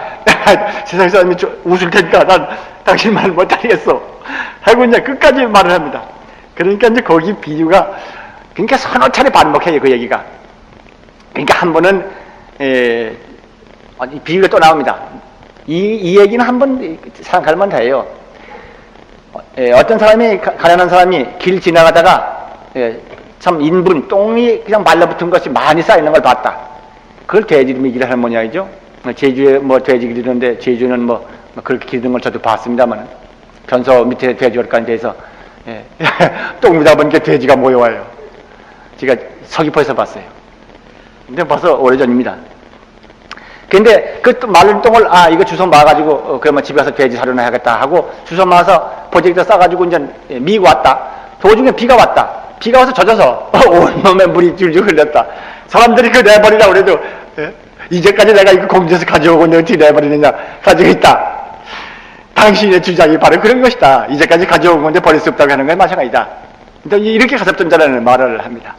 세상 사람이 웃을 테니까 난 당신 말 못하겠어. 하고 이제 끝까지 말을 합니다. 그러니까 이제 거기 비유가 그러니까 서너 차례 반복해요. 그 얘기가. 그러니까 한 번은 비유가 또 나옵니다. 이 얘기는 한 번 생각하면 돼요. 어떤 사람이 가난한 사람이 길 지나가다가 참 인분 똥이 그냥 말라붙은 것이 많이 쌓이는 걸 봤다. 그걸 돼지름이 기를 하는 모양이죠. 제주에 뭐 돼지 기르는데 제주는 뭐 그렇게 기르는 걸 저도 봤습니다만 변소 밑에 돼지월간에 대해서 똥 묻다 보니까 돼지가 모여와요. 제가 서귀포에서 봤어요. 근데 벌써 오래전입니다. 근데 그 마른 똥을 이거 주워 마가지고 그러면 집에 가서 돼지 사료나 해야겠다 하고 주워 마서 보재기다 싸가지고 이제 미고 왔다. 도중에 비가 왔다. 비가 와서 젖어서 온몸에 물이 줄줄 흘렸다. 사람들이 그 내버리라고 그래도 이제까지 내가 이거 공주에서 가져오고 있는데 어떻게 내버리느냐 가지고 있다. 당신의 주장이 바로 그런 것이다. 이제까지 가져온 건데 버릴 수 없다고 하는 건 마찬가지다. 이렇게 가섭전자라는 말을 합니다.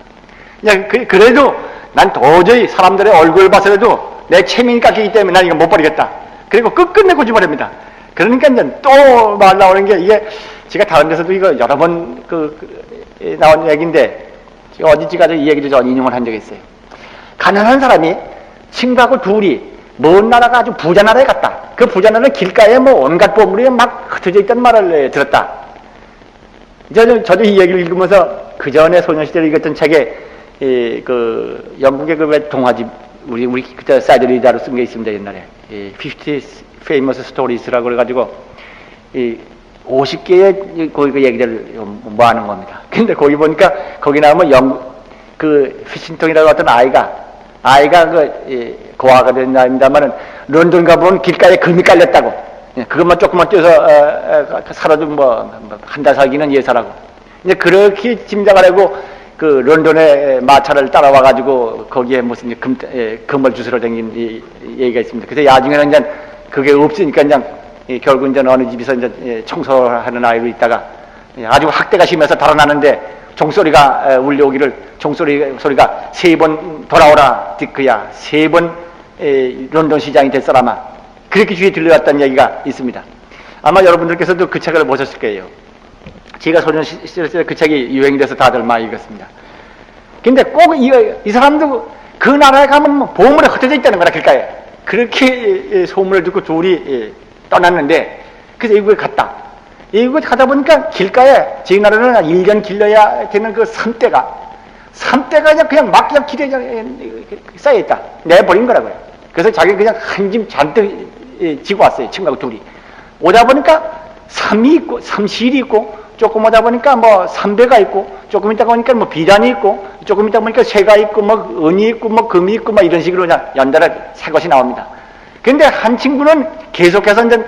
그냥 그래도 난 도저히 사람들의 얼굴을 봐서라도 내 체면이 깎이기 때문에 난 이거 못 버리겠다. 그리고 끝끝내 고집을 그러니까 이제 또 말 나오는 게 이게 제가 다른 데서도 이거 여러 번 나온 얘기인데 제가 어디지 가서 이 얘기를 전 인용을 한 적이 있어요. 가난한 사람이 친구하고 둘이 먼 나라가 아주 부자 나라에 갔다. 그 부자 나라는 길가에 뭐 온갖 보물이 막 흩어져 있다는 말을 들었다. 저도 이 얘기를 읽으면서 그 전에 소년시대를 읽었던 책에 그 영국의 그 동화집 우리 그때 사이드 리다로 쓴 게 있습니다. 옛날에 50 Famous Stories라고 그래가지고 50개의 그 얘기를 모아놓은 겁니다. 근데 거기 보니까 거기 나오면 그 피싱통이라고 어떤 아이가 고아가 된 나이입니다만은 런던 가보면 길가에 금이 깔렸다고. 그것만 조금만 뛰어서 살아도 한 달 살기는 예사라고. 이제 그렇게 짐작을 하고 그 런던의 마차를 따라와가지고 거기에 무슨 금을 주스러 댕긴 얘기가 있습니다. 그래서 나중에는 이제 그게 없으니까 그냥 결국 이제 어느 집에서 이제 청소하는 아이로 있다가 아주 학대가 심해서 달아나는데 종소리가 울려오기를 종소리가 3번 돌아오라 디크야 3번 런던 시장이 될 사람아. 그렇게 귀에 들려왔다는 얘기가 있습니다. 아마 여러분들께서도 그 책을 보셨을 거예요. 제가 소년 시절에 그 책이 유행이 돼서 다들 많이 읽었습니다. 근데 꼭 이 사람도 그 나라에 가면 보물에 흩어져 있다는 거라 길가에. 그렇게 소문을 듣고 둘이 떠났는데, 그래서 외국에 갔다. 외국에 가다 보니까 길가에, 저희 나라는 1년 길러야 되는 그 삼대가 그냥 막 그냥 길에 쌓여있다. 내버린 거라고요. 그래서 자기 그냥 한 짐 잔뜩 지고 왔어요. 친구하고 둘이. 오다 보니까 삼이 있고, 삼실이 있고, 조금 오다 보니까 뭐 삼배가 있고, 조금 있다 보니까 뭐 비단이 있고, 조금 있다 보니까 쇠가 있고, 뭐 은이 있고, 뭐 금이 있고, 막 이런 식으로 그냥 연달아 새 것이 나옵니다. 근데 한 친구는 계속해서 이제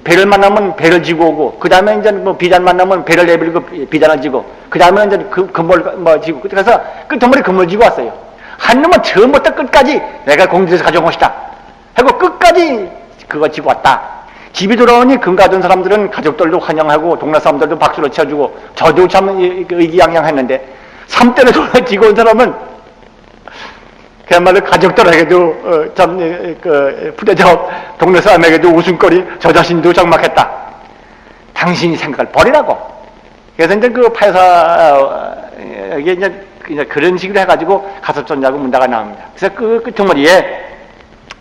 배를 만나면 배를 지고 오고, 그 다음에 이제 뭐 비단 만나면 배를 내밀고 비단을 지고, 그 다음에 이제 금을 뭐 지고, 그래서 끝머리 금을 지고 왔어요. 한 놈은 처음부터 끝까지 내가 공주에서 가져온 것이다 하고 끝까지 그거 지고 왔다. 집에 돌아오니 금 가져온 사람들은 가족들도 환영하고 동네 사람들도 박수를 쳐주고, 저도 참 의기양양했는데, 삼대를 돌아 지고 온 사람은 그야말로 가족들에게도 푸대접, 동네 사람에게도 웃음거리, 저 자신도 적막했다. 당신이 생각을 버리라고. 그래서 이제 그 파여사에게 이제 그런 식으로 해가지고 가섭전자고 문다가 나옵니다. 그래서 그 끄트머리에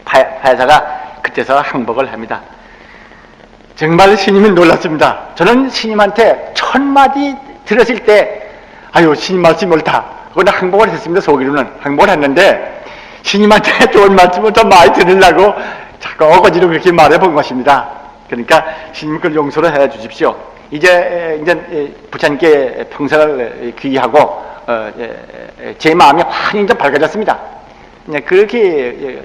파여사가 그때서 항복을 합니다. 정말 스님이 놀랐습니다. 저는 스님한테 1000마디 들었을 때, 아유, 스님 말씀이 옳다. 그건 항복을 했습니다. 속으로는 항복을 했는데, 스님한테 좋은 말씀을 더 많이 들으려고 자꾸 어거지로 그렇게 말해본 것입니다. 그러니까 스님 그걸 용서를 해 주십시오. 이제 부처님께 평생을 귀의하고 제 마음이 환히 밝아졌습니다. 그렇게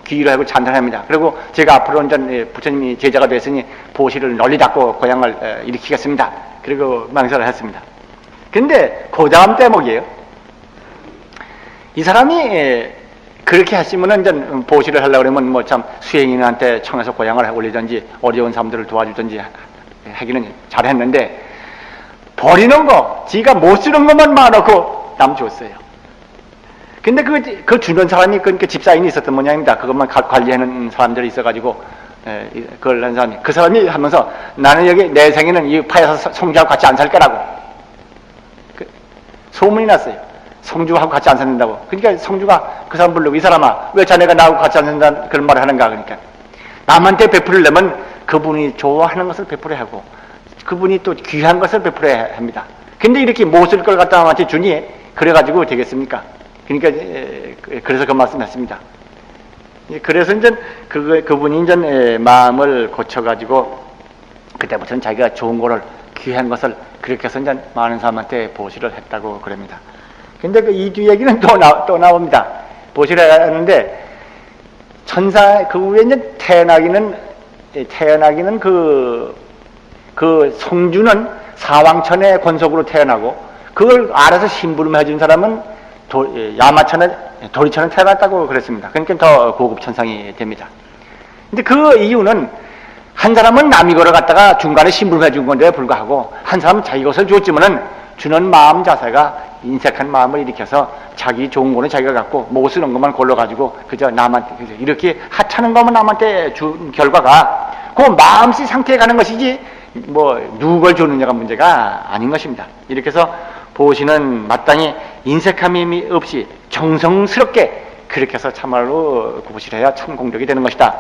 귀의를 하고 찬탄합니다. 그리고 제가 앞으로 이제 부처님이 제자가 됐으니 보시를 널리 닫고 고향을 일으키겠습니다. 그리고 망설을 했습니다. 근데 그 다음 대목이에요. 이 사람이 그렇게 하시면은 이제 보시를 하려고 그러면 뭐 참 수행인한테 청해서 고향을 올리든지 어려운 사람들을 도와주든지 하기는 잘했는데, 버리는 거, 지가 못 쓰는 것만 많아놓고 남 줬어요. 근데 그 주는 사람이 그 집사인이 있었던 모양입니다. 그것만 관리하는 사람들이 있어가지고, 그걸 한 사람이, 그 사람이 하면서 나는 여기 내 생에는 이 파에서 성주하고 같이 안 살 거라고. 소문이 났어요. 성주하고 같이 안 산다고. 그러니까 성주가 그 사람 부르고, 이 사람아, 왜 자네가 나하고 같이 안 산다 그런 말을 하는가. 그러니까 남한테 베풀려면 그분이 좋아하는 것을 베풀어야 하고, 그분이 또 귀한 것을 베풀어야 합니다. 근데 이렇게 못 쓸 걸 갖다 남한테 주니 그래가지고 되겠습니까? 그러니까 그래서 그 말씀했습니다. 그래서 이제 그분이 이제 마음을 고쳐가지고 그때부터는 자기가 좋은 거를, 귀한 것을 그렇게 해서 이제 많은 사람한테 보시를 했다고 그럽니다. 근데 이 뒤 얘기는 또 나옵니다. 보시를 하는데, 천사 그 후에 이제 태어나기는 그 성주는 사왕천의 권속으로 태어나고, 그걸 알아서 심부름해 준 사람은 야마천에, 도리천에 태어났다고 그랬습니다. 그러니까 더 고급 천상이 됩니다. 근데 그 이유는, 한 사람은 남이 걸어갔다가 중간에 심부름해 준 건데 불구하고, 한 사람은 자기 것을 줬지만은 주는 마음 자세가 인색한 마음을 일으켜서 자기 좋은 거는 자기가 갖고 못 쓰는 것만 골라가지고 그저 남한테 이렇게 하찮은 것만 남한테 준 결과가 그 마음씨 상태에 가는 것이지 뭐 누굴 주느냐가 문제가 아닌 것입니다. 이렇게 해서 보시는 마땅히 인색함이 없이 정성스럽게 그렇게 해서 참말로 구부실 해야 참 공덕이 되는 것이다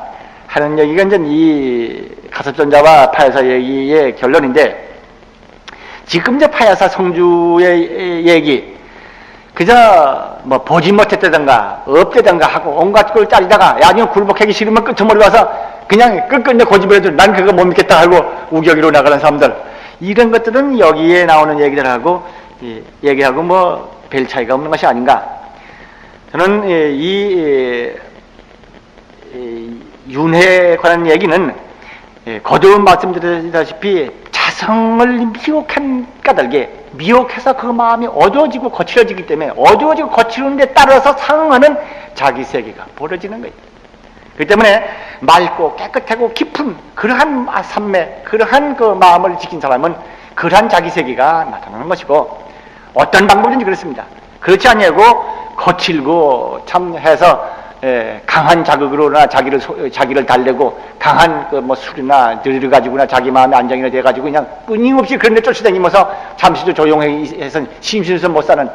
하는 얘기가 이제 이 가섭전자와 파야사 얘기의 결론인데, 지금 이제 파야사 성주의 얘기, 그저 뭐 보지 못했다든가 없다든가 하고 온갖 걸 짜리다가 나중에 굴복하기 싫으면 끄트머리 와서 그냥 끝끝내 고집을 해도 난 그거 못 믿겠다 하고 우겨기로 나가는 사람들, 이런 것들은 여기에 나오는 얘기들하고 얘기하고 뭐 별 차이가 없는 것이 아닌가. 저는 이 윤회에 관한 얘기는 거듭 말씀드렸다시피 자성을 미혹한 까닭에, 미혹해서 그 마음이 어두워지고 거칠어지기 때문에 어두워지고 거칠은 데 따라서 상응하는 자기 세계가 벌어지는 거예요. 그렇기 때문에 맑고 깨끗하고 깊은 그러한 삼매, 그러한 그 마음을 지킨 사람은 그러한 자기 세계가 나타나는 것이고, 어떤 방법인지 그렇습니다. 그렇지 않냐고 거칠고 참 해서 강한 자극으로나 자기를 달래고 강한 뭐 술이나 들을 가지고나 자기 마음의 안정이나 돼가지고 그냥 끊임없이 그런 데 쫓아다니면서 잠시도 조용해서 심심해서 못 사는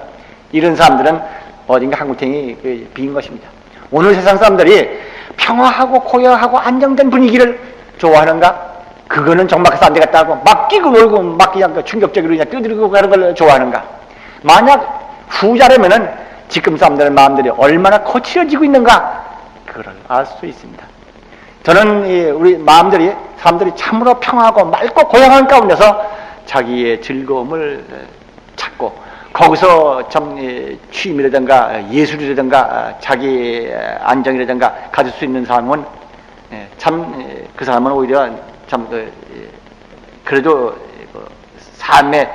이런 사람들은 어딘가 한구탱이 비인 것입니다. 오늘 세상 사람들이 평화하고 고요하고 안정된 분위기를 좋아하는가? 그거는 정막해서 안 되겠다 하고 막 끼고 놀고 막 그냥 충격적으로 그냥 뛰어들고 가는 걸 좋아하는가? 만약 후자라면은 지금 사람들의 마음들이 얼마나 거칠어지고 있는가? 그걸 알 수 있습니다. 저는 우리 사람들이 참으로 평화하고 맑고 고요한 가운데서 자기의 즐거움을 찾고 거기서 참 취미라든가 예술이라든가 자기 안정이라든가 가질 수 있는 사람은 참 그 사람은 오히려 참 그래도 삶의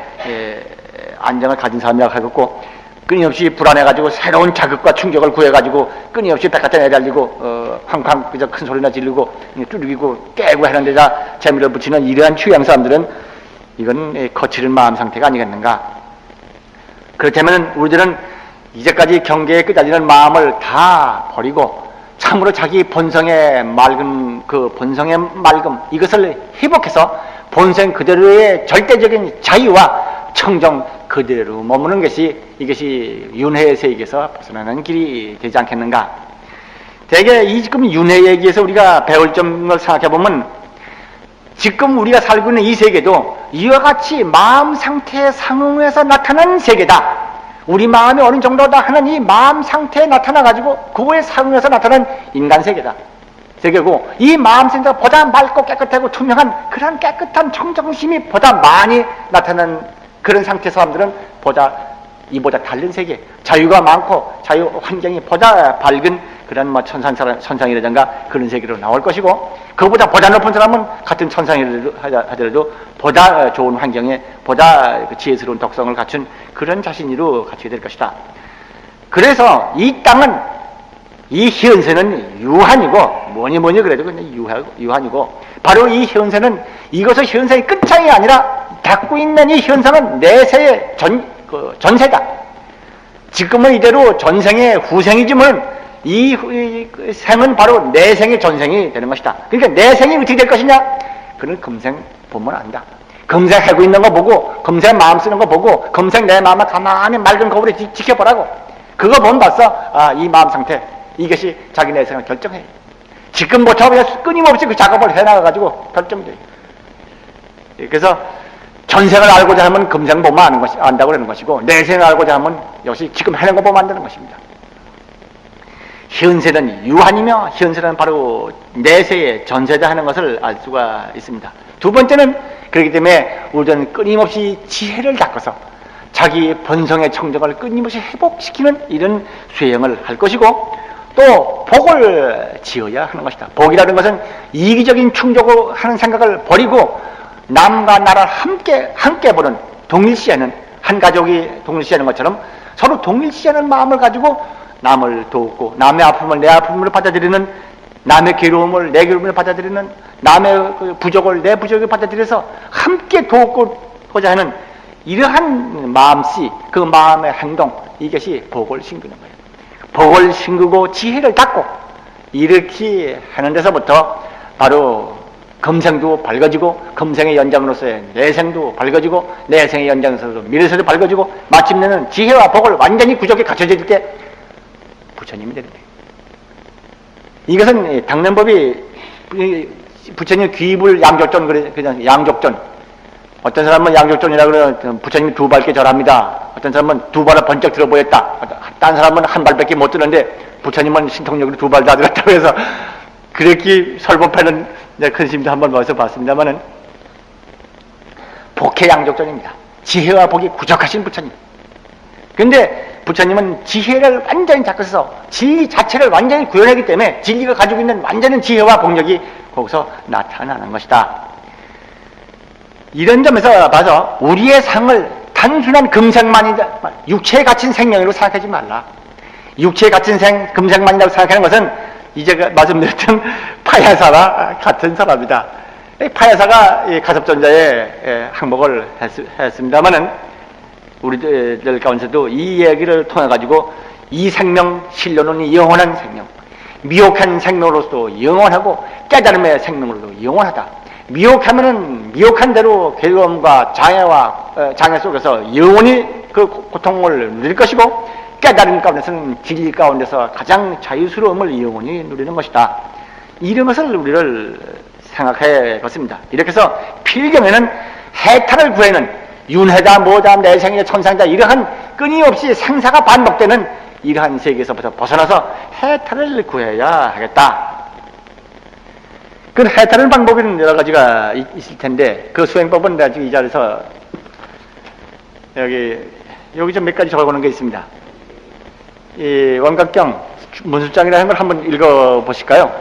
안정을 가진 사람이라고 하겠고 끊임없이 불안해가지고 새로운 자극과 충격을 구해가지고 끊임없이 백화점에 내달리고 쾅쾅 그저 큰 소리나 지르고 뚜르기고 깨고 하는 데다 재미를 붙이는 이러한 취향 사람들은 이건 거칠은 마음 상태가 아니겠는가. 그렇다면 우리들은 이제까지 경계에 끄달리는 마음을 다 버리고 참으로 자기 본성의 맑음, 그 본성의 맑음 이것을 회복해서 본성 그대로의 절대적인 자유와 청정 그대로 머무는 것이 이것이 윤회의 세계에서 벗어나는 길이 되지 않겠는가. 대개 지금 윤회 얘기에서 우리가 배울 점을 생각해보면 지금 우리가 살고 있는 이 세계도 이와 같이 마음 상태에 상응해서 나타나는 세계다. 우리 마음이 어느 정도다 하는 이 마음 상태에 나타나가지고 그거에 상응해서 나타나는 인간 세계고 이 마음 상태가 보다 맑고 깨끗하고 투명한 그런 깨끗한 청정심이 보다 많이 나타나는 그런 상태 사람들은 이보다 다른 세계, 자유가 많고 자유 환경이 보다 밝은 그런 뭐 천상이라든가 그런 세계로 나올 것이고 그보다 높은 사람은 같은 천상이라도 하더라도 보다 좋은 환경에 보다 지혜스러운 덕성을 갖춘 그런 자신으로 갖추게 될 것이다. 그래서 이 땅은 이 현세는 유한이고 뭐니 그래도 그냥 유한이고 바로 이 현세는 이것의 현세의 끝장이 아니라 갖고 있는 이 현상은 내세의 전세다. 지금은 이대로 전생의 후생이지만 이 생은 바로 내생의 전생이 되는 것이다. 그러니까 내생이 어떻게 될 것이냐? 그는 금생 보면 안다. 금생 하고 있는 거 보고 금생 마음 쓰는 거 보고 금생 내 마음을 가만히 맑은 거울에 지켜보라고. 그거 보면 벌써 이 마음 상태 이것이 자기 내생을 결정해. 지금부터 그냥 끊임없이 그 작업을 해나가가지고 결정돼. 그래서 전생을 알고자 하면 금생 보면 안다고 그러는 것이고 내생을 알고자 하면 역시 지금 해낸 거 보면 안다는 것입니다. 현세는 유한이며 현세는 바로 내세의 전세다 하는 것을 알 수가 있습니다. 두 번째는 그렇기 때문에 우리는 끊임없이 지혜를 닦아서 자기 본성의 청정을 끊임없이 회복시키는 이런 수행을 할 것이고 또 복을 지어야 하는 것이다. 복이라는 것은 이기적인 충족을 하는 생각을 버리고 남과 나를 함께 보는 동일시하는 한 가족이 동일시하는 것처럼 서로 동일시하는 마음을 가지고 남을 돕고 남의 아픔을 내 아픔으로 받아들이는 남의 괴로움을 내 괴로움을 받아들이는 남의 그 부족을 내 부족을 받아들여서 함께 돕고자 하는 이러한 마음씨 그 마음의 행동 이것이 복을 심기는 거예요. 복을 심고 지혜를 닦고 이렇게 하는 데서부터 바로 금생도 밝아지고 금생의 연장으로서의 내생도 밝아지고 내생의 연장으로서 미래세도 밝아지고 마침내는 지혜와 복을 완전히 구족에 갖춰질 때 부처님이 되는 거예요. 이것은 당년법이 부처님 귀불 양족전 그냥 양족전 어떤 사람은 양족전이라고 그러면 부처님이 두 발께 절합니다. 어떤 사람은 두 발을 번쩍 들어 보였다. 딴 사람은 한 발밖에 못 드는데 부처님은 신통력으로 두 발 다 들었다고 해서 그렇게 설법하는 큰 스님도 한번 모셔 봤습니다만은 복해 양족전입니다. 지혜와 복이 부족하신 부처님. 근데 부처님은 지혜를 완전히 닦아서 진리 자체를 완전히 구현하기 때문에 진리가 가지고 있는 완전한 지혜와 복력이 거기서 나타나는 것이다. 이런 점에서 봐서 우리의 상을 단순한 금생만이다, 육체에 갇힌 생명으로 생각하지 말라. 육체에 갇힌 금생만이라고 생각하는 것은 이제 말씀드렸던 파야사와 같은 사람이다. 파야사가 가섭전자의 항목을 했습니다만은 우리들 가운데서도 이 얘기를 통해 가지고 이 생명 실로는 영원한 생명, 미혹한 생명으로서 영원하고 깨달음의 생명으로도 영원하다. 미혹하면은 미혹한 대로 괴로움과 장애 속에서 영원히 그 고통을 누릴 것이고, 깨달음 가운데서는 진리 가운데서 가장 자유스러움을 영원히 누리는 것이다. 이런 것을 우리를 생각해 봤습니다. 이렇게 해서 필경에는 해탈을 구하는 윤회다 뭐다 내생이다 천상이다 이러한 끊임없이 생사가 반복되는 이러한 세계에서부터 벗어나서 해탈을 구해야 하겠다. 그 해탈하는 방법에는 여러 가지가 있을 텐데 그 수행법은 내가 지금 이 자리에서 여기 좀 몇 가지 적어놓은 게 있습니다. 이 원각경 문수장이라는 걸 한번 읽어 보실까요?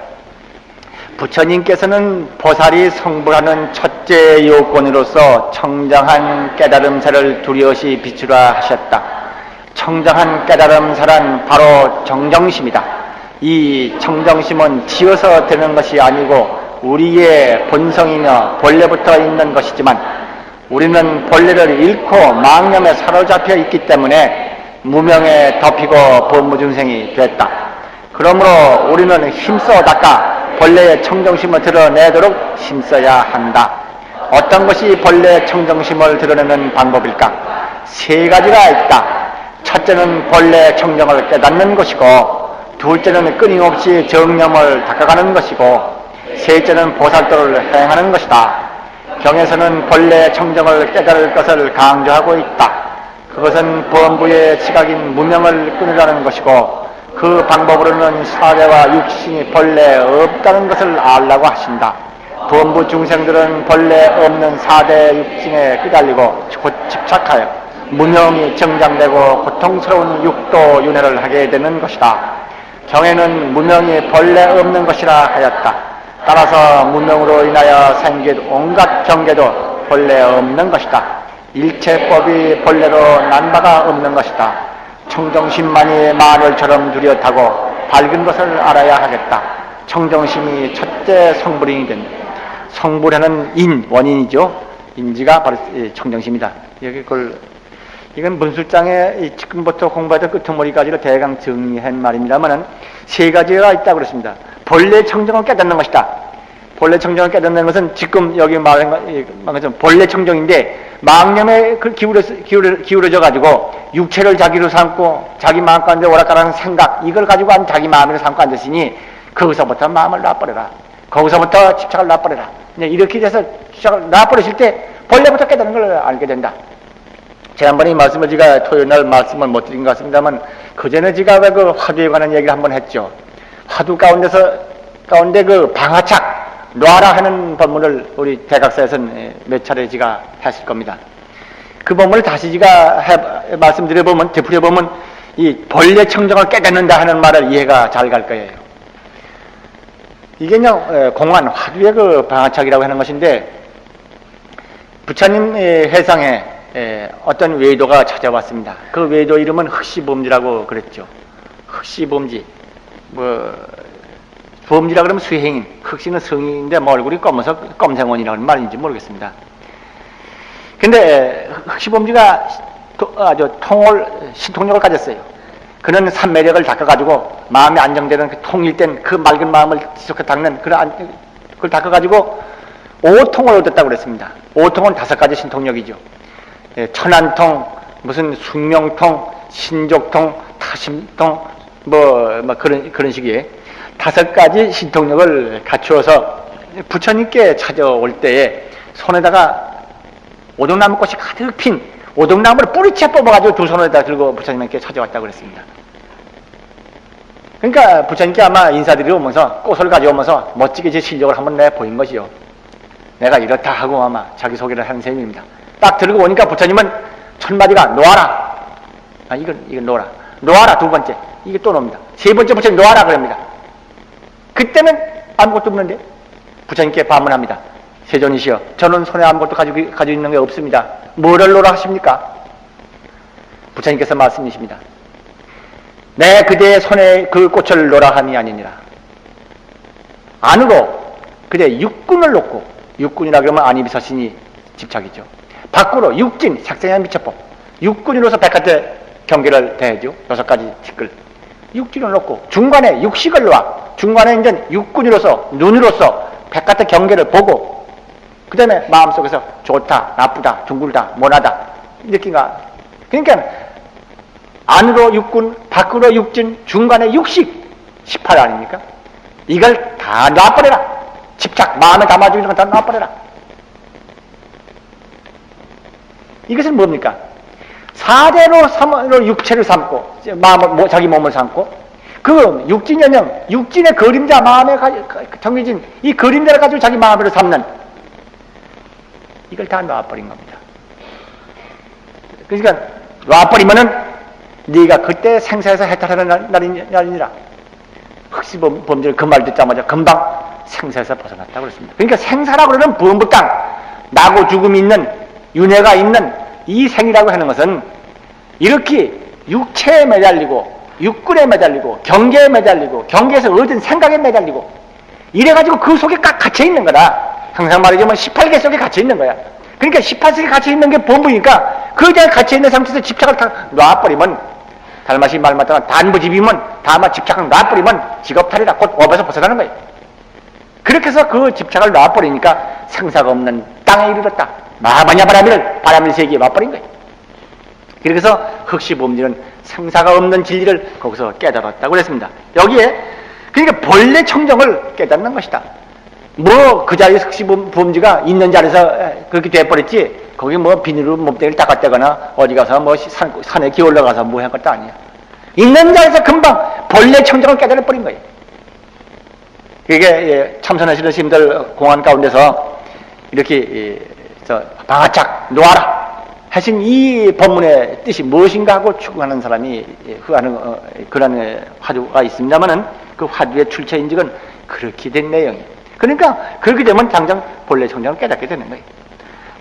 부처님께서는 보살이 성불하는 첫째 요건으로서 청정한 깨달음사를 두려시 비추라 하셨다. 청정한 깨달음사란 바로 정정심이다. 이 정정심은 지어서 되는 것이 아니고 우리의 본성이며 본래부터 있는 것이지만 우리는 본래를 잃고 망념에 사로잡혀 있기 때문에 무명에 덮이고 범무중생이 됐다. 그러므로 우리는 힘써 닦아 본래의 청정심을 드러내도록 힘써야 한다. 어떤 것이 본래의 청정심을 드러내는 방법일까? 세 가지가 있다. 첫째는 본래의 청정을 깨닫는 것이고, 둘째는 끊임없이 정념을 닦아가는 것이고, 셋째는 보살도를 행하는 것이다. 경에서는 본래의 청정을 깨달을 것을 강조하고 있다. 그것은 범부의 지각인 무명을 끊으라는 것이고, 그 방법으로는 사대와 육신이 본래 없다는 것을 알라고 하신다. 범부 중생들은 본래 없는 사대 육신에 끄달리고 집착하여 무명이 정장되고 고통스러운 육도 윤회를 하게 되는 것이다. 경에는 무명이 본래 없는 것이라 하였다. 따라서 무명으로 인하여 생긴 온갖 경계도 본래 없는 것이다. 일체법이 본래로 난 바가 없는 것이다. 청정심만이 마늘처럼 뚜렷하고 밝은 것을 알아야 하겠다. 청정심이 첫째 성불인이 된다. 성불하는 원인이죠. 인지가 바로 청정심이다. 이건 문술장에 지금부터 공부하던 끄트머리까지를 대강 정리한 말입니다만은 세 가지가 있다고 그랬습니다. 본래 청정을 깨닫는 것이다. 본래 청정을 깨닫는 것은 지금 여기 말한 것은 본래 청정인데 망념에 기울어져 가지고 육체를 자기로 삼고 자기 마음 가운데 오락가라는 생각 이걸 가지고 자기 마음으로 삼고 앉았으니 거기서부터 마음을 놔버려라. 거기서부터 집착을 놔버려라. 이렇게 돼서 집착을 놔버리실 때 본래부터 깨닫는 걸 알게 된다. 지난번에 이 말씀을 제가 토요일날 말씀을 못 드린 것 같습니다만 그전에 제가 그 화두에 관한 얘기를 한번 했죠. 화두 가운데 그 방화착 놔라 하는 법문을 우리 대각사에서는 몇 차례 제가 했을 겁니다. 그 법문을 다시 제가 말씀드려보면, 되풀이해보면 이 본래 청정을 깨닫는다 하는 말을 이해가 잘 갈 거예요. 이게 그냥 공안 화두의 그 방화착이라고 하는 것인데 부처님 해상에 어떤 외도가 찾아왔습니다. 그 외도 이름은 흑시범지라고 그랬죠. 흑시범지. 범지라 그러면 수행인, 흑시는 성인인데 뭐 얼굴이 검어서 검생원이라는 말인지 모르겠습니다. 근데 흑시범지가 아주 신통력을 가졌어요. 그는 삼매력을 닦아가지고 마음이 안정되는 그 통일된 그 맑은 마음을 지속해 닦는 그걸 닦아가지고 오통을 얻었다고 그랬습니다. 오통은 5가지 신통력이죠. 천안통, 무슨 숙명통, 신족통, 타심통, 그런 식의 5가지 신통력을 갖추어서 부처님께 찾아올 때에 손에다가 오동나무꽃이 가득 핀 오동나무를 뿌리채 뽑아가지고 두 손에다 들고 부처님께 찾아왔다고 그랬습니다. 그러니까 부처님께 아마 인사드리러 오면서 꽃을 가져오면서 멋지게 제 실력을 한번 내가 보인 것이요. 내가 이렇다 하고 아마 자기소개를 하는 셈입니다. 딱 들고 오니까 부처님은 첫 마디가 놓아라. 이건 놓아라. 놓아라 두 번째. 이게 또 놓습니다. 세 번째 부처님 놓아라 그럽니다. 그때는 아무것도 없는데 부처님께 반문합니다. 세존이시여, 저는 손에 아무것도 가지고 있는 게 없습니다. 뭐를 놓으라 하십니까? 부처님께서 말씀이십니다. 내 그대의 손에 그 꽃을 놓으라 함이 아니니라. 안으로 그대 육군을 놓고, 육군이라 그러면 안이비서신이 집착이죠. 밖으로 육진, 색생의 미처법, 육군으로서 백화대 경계를 대해죠. 6가지 티끌. 육진을 놓고 중간에 육식을 놓아. 중간에 이제 육군으로서, 눈으로서 백같은 경계를 보고, 그 다음에 마음속에서 좋다, 나쁘다, 둥글다, 모나다, 이렇게가. 그러니까, 안으로 육군, 밖으로 육진, 중간에 육식, 18 아닙니까? 이걸 다 놔버려라. 집착, 마음에 담아주는 건 다 놔버려라. 이것은 뭡니까? 사대로 육체를 삼고, 자기 몸을 삼고, 그 육진연령, 육진의 그림자, 마음에 정해진 이 그림자를 가지고 자기 마음으로 삼는, 이걸 다 놔버린 겁니다. 그러니까 놔버리면은 네가 그때 생사에서 해탈하는 날이니라. 흑시범죄를 그 말 듣자마자 금방 생사에서 벗어났다고 그랬습니다. 그러니까 생사라고 그러는 부음부땅, 나고 죽음이 있는, 윤회가 있는 이 생이라고 하는 것은 이렇게 육체에 매달리고, 육군에 매달리고, 경계에 매달리고, 경계에서 얻은 생각에 매달리고, 이래가지고 그 속에 갇혀 있는 거다. 항상 말하자면 18개 속에 갇혀 있는 거야. 그러니까 18속에 갇혀 있는 게 본부니까 그 자리에 갇혀 있는 상태에서 집착을 다 놔버리면, 달마시 말 맞다가 단부집이면 다만 집착을 놔버리면 직업탈이라, 곧 업에서 벗어나는 거예요. 그렇게 해서 그 집착을 놔버리니까 생사가 없는 땅에 이르렀다. 바람일 세계에 와버린 거예요. 그래서 흑시범죄는 생사가 없는 진리를 거기서 깨달았다고 그랬습니다. 여기에 그러니까 본래 청정을 깨닫는 것이다. 뭐 그 자리에 흑시범죄가 있는 자리에서 그렇게 돼버렸지, 거기 뭐 비닐로 몸뚱이를 닦았다거나 어디 가서 뭐 산에 기어 올라가서 뭐 한 것도 아니야. 있는 자리에서 금방 본래 청정을 깨달아버린 거예요. 그게 참선하시는 스님들 공안 가운데서 이렇게 바짝 놓아라 하신 이 법문의 뜻이 무엇인가 하고 추구하는 사람이 그런 화두가 있습니다만은 그 화두의 출처인직은 그렇게 된 내용이에요. 그러니까 그렇게 되면 당장 본래 청정을 깨닫게 되는 거예요.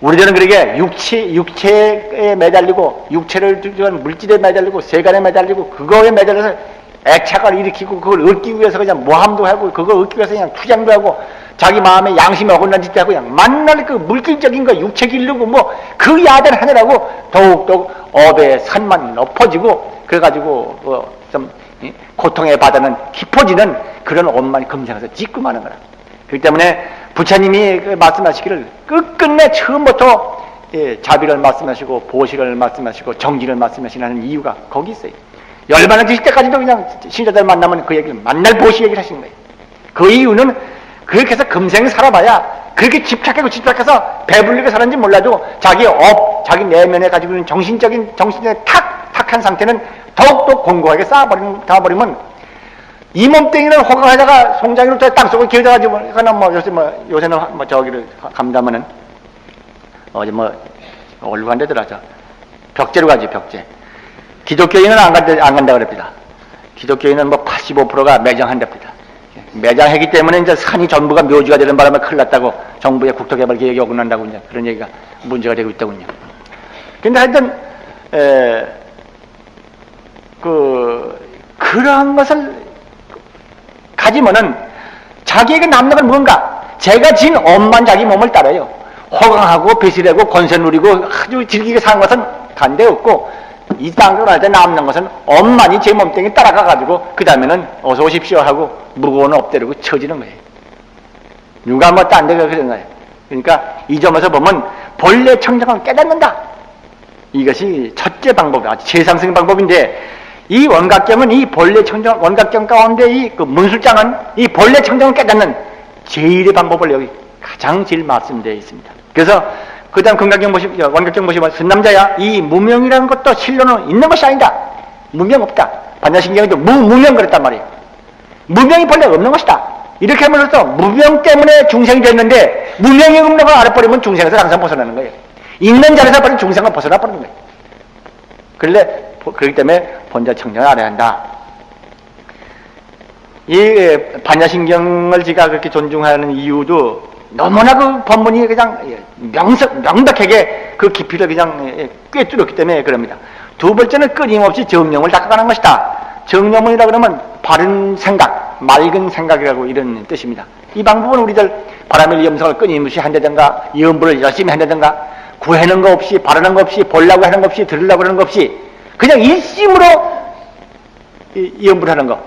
우리들은 그러게 육체에 매달리고, 육체를 두는 물질에 매달리고, 세간에 매달리고, 그거에 매달려서 애착을 일으키고, 그걸 얻기 위해서 그냥 모함도 하고, 그걸 얻기 위해서 그냥 투쟁도 하고, 자기 마음에 양심이 어긋난 짓도 하고, 그냥 만날 그 물질적인 거, 육체 기르고, 뭐, 그 야단을 하느라고 더욱더욱 업의 산만 높아지고, 그래가지고, 고통의 바다는 깊어지는 그런 업만 금생에서 짓고 마는 거라. 그렇기 때문에 부처님이 말씀하시기를 끝끝내 처음부터 자비를 말씀하시고 보시를 말씀하시고 정진을 말씀하시는 이유가 거기 있어요. 열반을 드실 때까지도 그냥 신자들 만나면 그 얘기를 만날 보시 얘기를 하시는 거예요. 그 이유는 그렇게 해서 금생을 살아봐야 그렇게 집착해서 배불리게 살았는지 몰라도 자기 자기 내면에 가지고 있는 정신의 탁한 상태는 더욱더 공고하게 쌓아버리면 이 몸뚱이를 호강하다가 송장이로 땅속을 기어져가지고, 요새는 저기를 감다면은, 어제 어디로 간다더라, 벽제로 가지, 벽제. 기독교인은 안 간다 그럽니다. 기독교인은 85%가 매장한답니다. 매장하기 때문에 이제 산이 전부가 묘지가 되는 바람에 큰일 났다고, 정부의 국토개발 계획이 어긋난다고 이제 그런 얘기가 문제가 되고 있더군요. 근데 하여튼, 그러한 것을 가지면은 자기에게 남는 건 뭔가? 제가 진 업만 자기 몸을 따라요. 호강하고 배실하고 권세 누리고 아주 즐기게 사는 것은 단대없고, 이 땅으로 할 때 남는 것은 업만이 제 몸뚱이 따라가가지고 그 다음에는 어서 오십시오 하고 무거운 업대로 쳐지는 거예요. 누가 딴 데가 그런 거예요. 그러니까 이 점에서 보면 본래 청정을 깨닫는다. 이것이 첫째 방법이야. 최상승 방법인데, 이 원각경은 이 본래 청정, 원각경 가운데 그 문술장은 이 본래 청정을 깨닫는 제일의 방법을 여기 가장 제일 말씀되어 있습니다. 그래서 그 다음 원각경 보시면 선남자야, 이 무명이라는 것도 실로는 있는 것이 아니다. 무명 없다. 반야신경에도 무명 그랬단 말이에요. 무명이 본래 없는 것이다. 이렇게 함으로써 무명 때문에 중생이 됐는데, 무명이 없는 걸 알아버리면 중생에서 항상 벗어나는 거예요. 있는 자리에서 버린 중생은 벗어나 버리는 거예요. 그렇기 때문에 본자 청정을 알아야 한다. 이 반야신경을 제가 그렇게 존중하는 이유도 너무나 그 법문이 그냥 명백하게 그 깊이를 그냥 꿰뚫었기 때문에 그럽니다. 두 번째는 끊임없이 정념을 닦아가는 것이다. 정념이라 그러면 바른 생각, 맑은 생각이라고 이런 뜻입니다. 이 방법은 우리들 바람일 염성을 끊임없이 한다든가, 염불을 열심히 한다든가, 구하는 거 없이, 바라는 거 없이, 보려고 하는 거 없이, 들으려고 하는 거 없이, 그냥 일심으로 염불하는 거,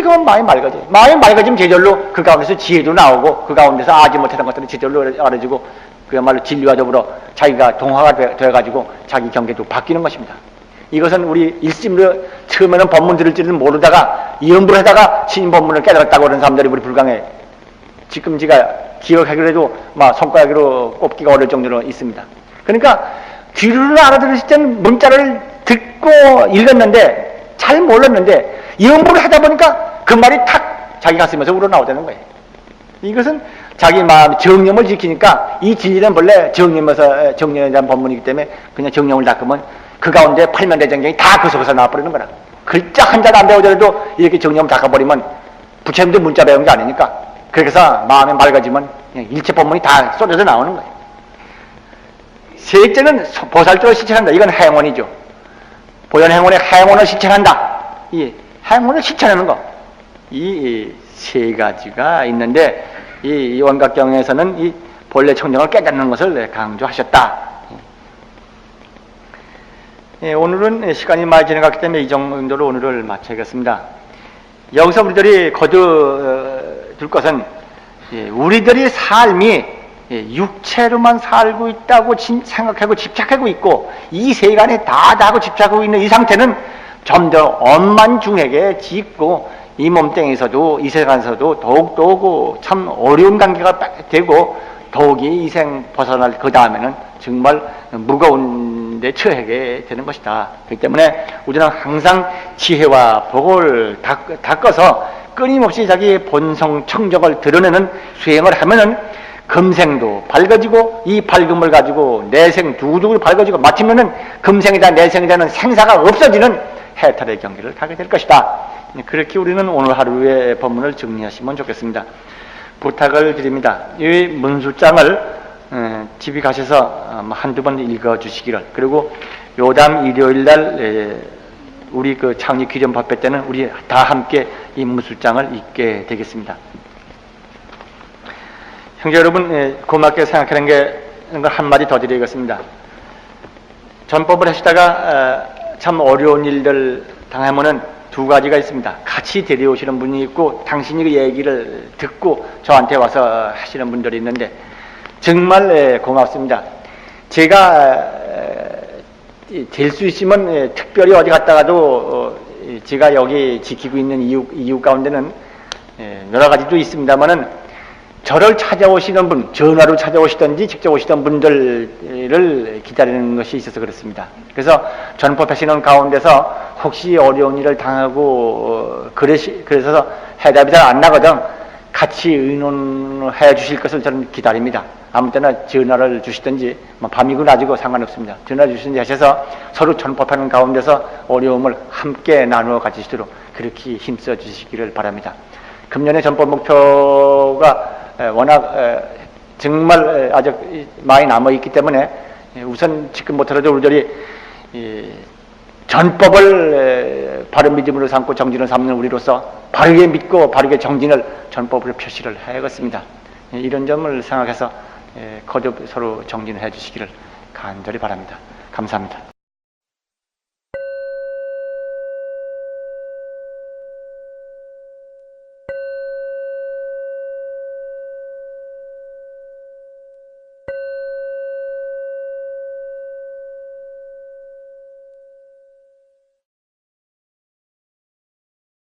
그건 마음이 맑아져. 마음이 맑아지면 제절로 그 가운데서 지혜도 나오고 그 가운데서 아지 못했던 것들은 제절로 알아지고 그야말로 진리와 더불어 자기가 동화가 되어가지고 자기 경계도 바뀌는 것입니다. 이것은 우리 일심으로 처음에는 법문 들을 줄은 모르다가 이음부를 하다가 신 법문을 깨달았다고 그러는 사람들이 우리 불강에 지금 제가 기억하기로 해도 막 손가락으로 꼽기가 어려울 정도로 있습니다. 그러니까 귀를 알아들으실 때는 문자를 듣고 읽었는데 잘 몰랐는데 이음부를 하다 보니까 그 말이 탁 자기 가슴에서 우러나오다는 거예요. 이것은 자기 마음 정념을 지키니까 이 진리는 본래 정념에 대한 법문이기 때문에 그냥 정념을 닦으면 그 가운데 팔면대정경이 다 그 속에서 나와버리는 거라. 글자 한자도 안 배우더라도 이렇게 정념을 닦아버리면 부처님도 문자 배운 게 아니니까 그래서 마음이 맑아지면 그냥 일체 법문이 다 쏟아져 나오는 거예요. 세액제는 보살적으로 실천한다. 이건 행원이죠. 보현행원의 행원을 실천한다. 이 행원을 실천하는 거. 이 세 가지가 있는데 이 원각경에서는 이 본래 청정을 깨닫는 것을 강조하셨다. 오늘은 시간이 많이 지나갔기 때문에 이 정도로 오늘을 마쳐야겠습니다. 여기서 우리들이 거두둘 것은 우리들이 삶이 육체로만 살고 있다고 생각하고 집착하고 있고 이 세간에 다 하고 집착하고 있는 이 상태는 좀 더 엄만중에게 짓고 이 몸뚱이에서도 이 세간에서도 더욱더욱 참 어려운 관계가 되고 더욱이 이 생 벗어날 그 다음에는 정말 무거운 데 처하게 되는 것이다. 그렇기 때문에 우리는 항상 지혜와 복을 닦아서 끊임없이 자기 본성 청정을 드러내는 수행을 하면은 금생도 밝아지고 이 밝음을 가지고 내생 두두두 밝아지고 마치면은 금생이다 내생이다는 생사가 없어지는 해탈의 경기를 가게 될 것이다. 그렇게 우리는 오늘 하루의 법문을 정리하시면 좋겠습니다. 부탁을 드립니다. 이 문수장을 집에 가셔서 한두 번 읽어주시기를, 그리고 요담 일요일날 우리 그 창립 기념 법회 때는 우리 다 함께 이 문수장을 읽게 되겠습니다. 형제 여러분, 고맙게 생각하는 게 한마디 더 드리겠습니다. 전법을 하시다가 참 어려운 일들 당하면은 두 가지가 있습니다. 같이 데려오시는 분이 있고 당신이 그 얘기를 듣고 저한테 와서 하시는 분들이 있는데 정말 고맙습니다. 제가 될 수 있으면 특별히 어디 갔다가도 제가 여기 지키고 있는 이유 가운데는 여러 가지도 있습니다만은 저를 찾아오시는 분, 전화로 찾아오시든지 직접 오시던 분들을 기다리는 것이 있어서 그렇습니다. 그래서 전법하시는 가운데서 혹시 어려운 일을 당하고 그래서 해답이 잘 안 나거든 같이 의논해 주실 것을 저는 기다립니다. 아무 때나 전화를 주시든지 밤이고 낮이고 상관없습니다. 전화 주시든지 하셔서 서로 전법하는 가운데서 어려움을 함께 나누어 가지시도록 그렇게 힘써 주시기를 바랍니다. 금년의 전법 목표가 워낙 정말 아직 많이 남아있기 때문에 우선 지금부터라도 우리들이 전법을 바른 믿음으로 삼고 정진을 삼는 우리로서 바르게 믿고 바르게 정진을 전법으로 표시를 해야겠습니다. 이런 점을 생각해서 거듭 서로 정진을 해 주시기를 간절히 바랍니다. 감사합니다.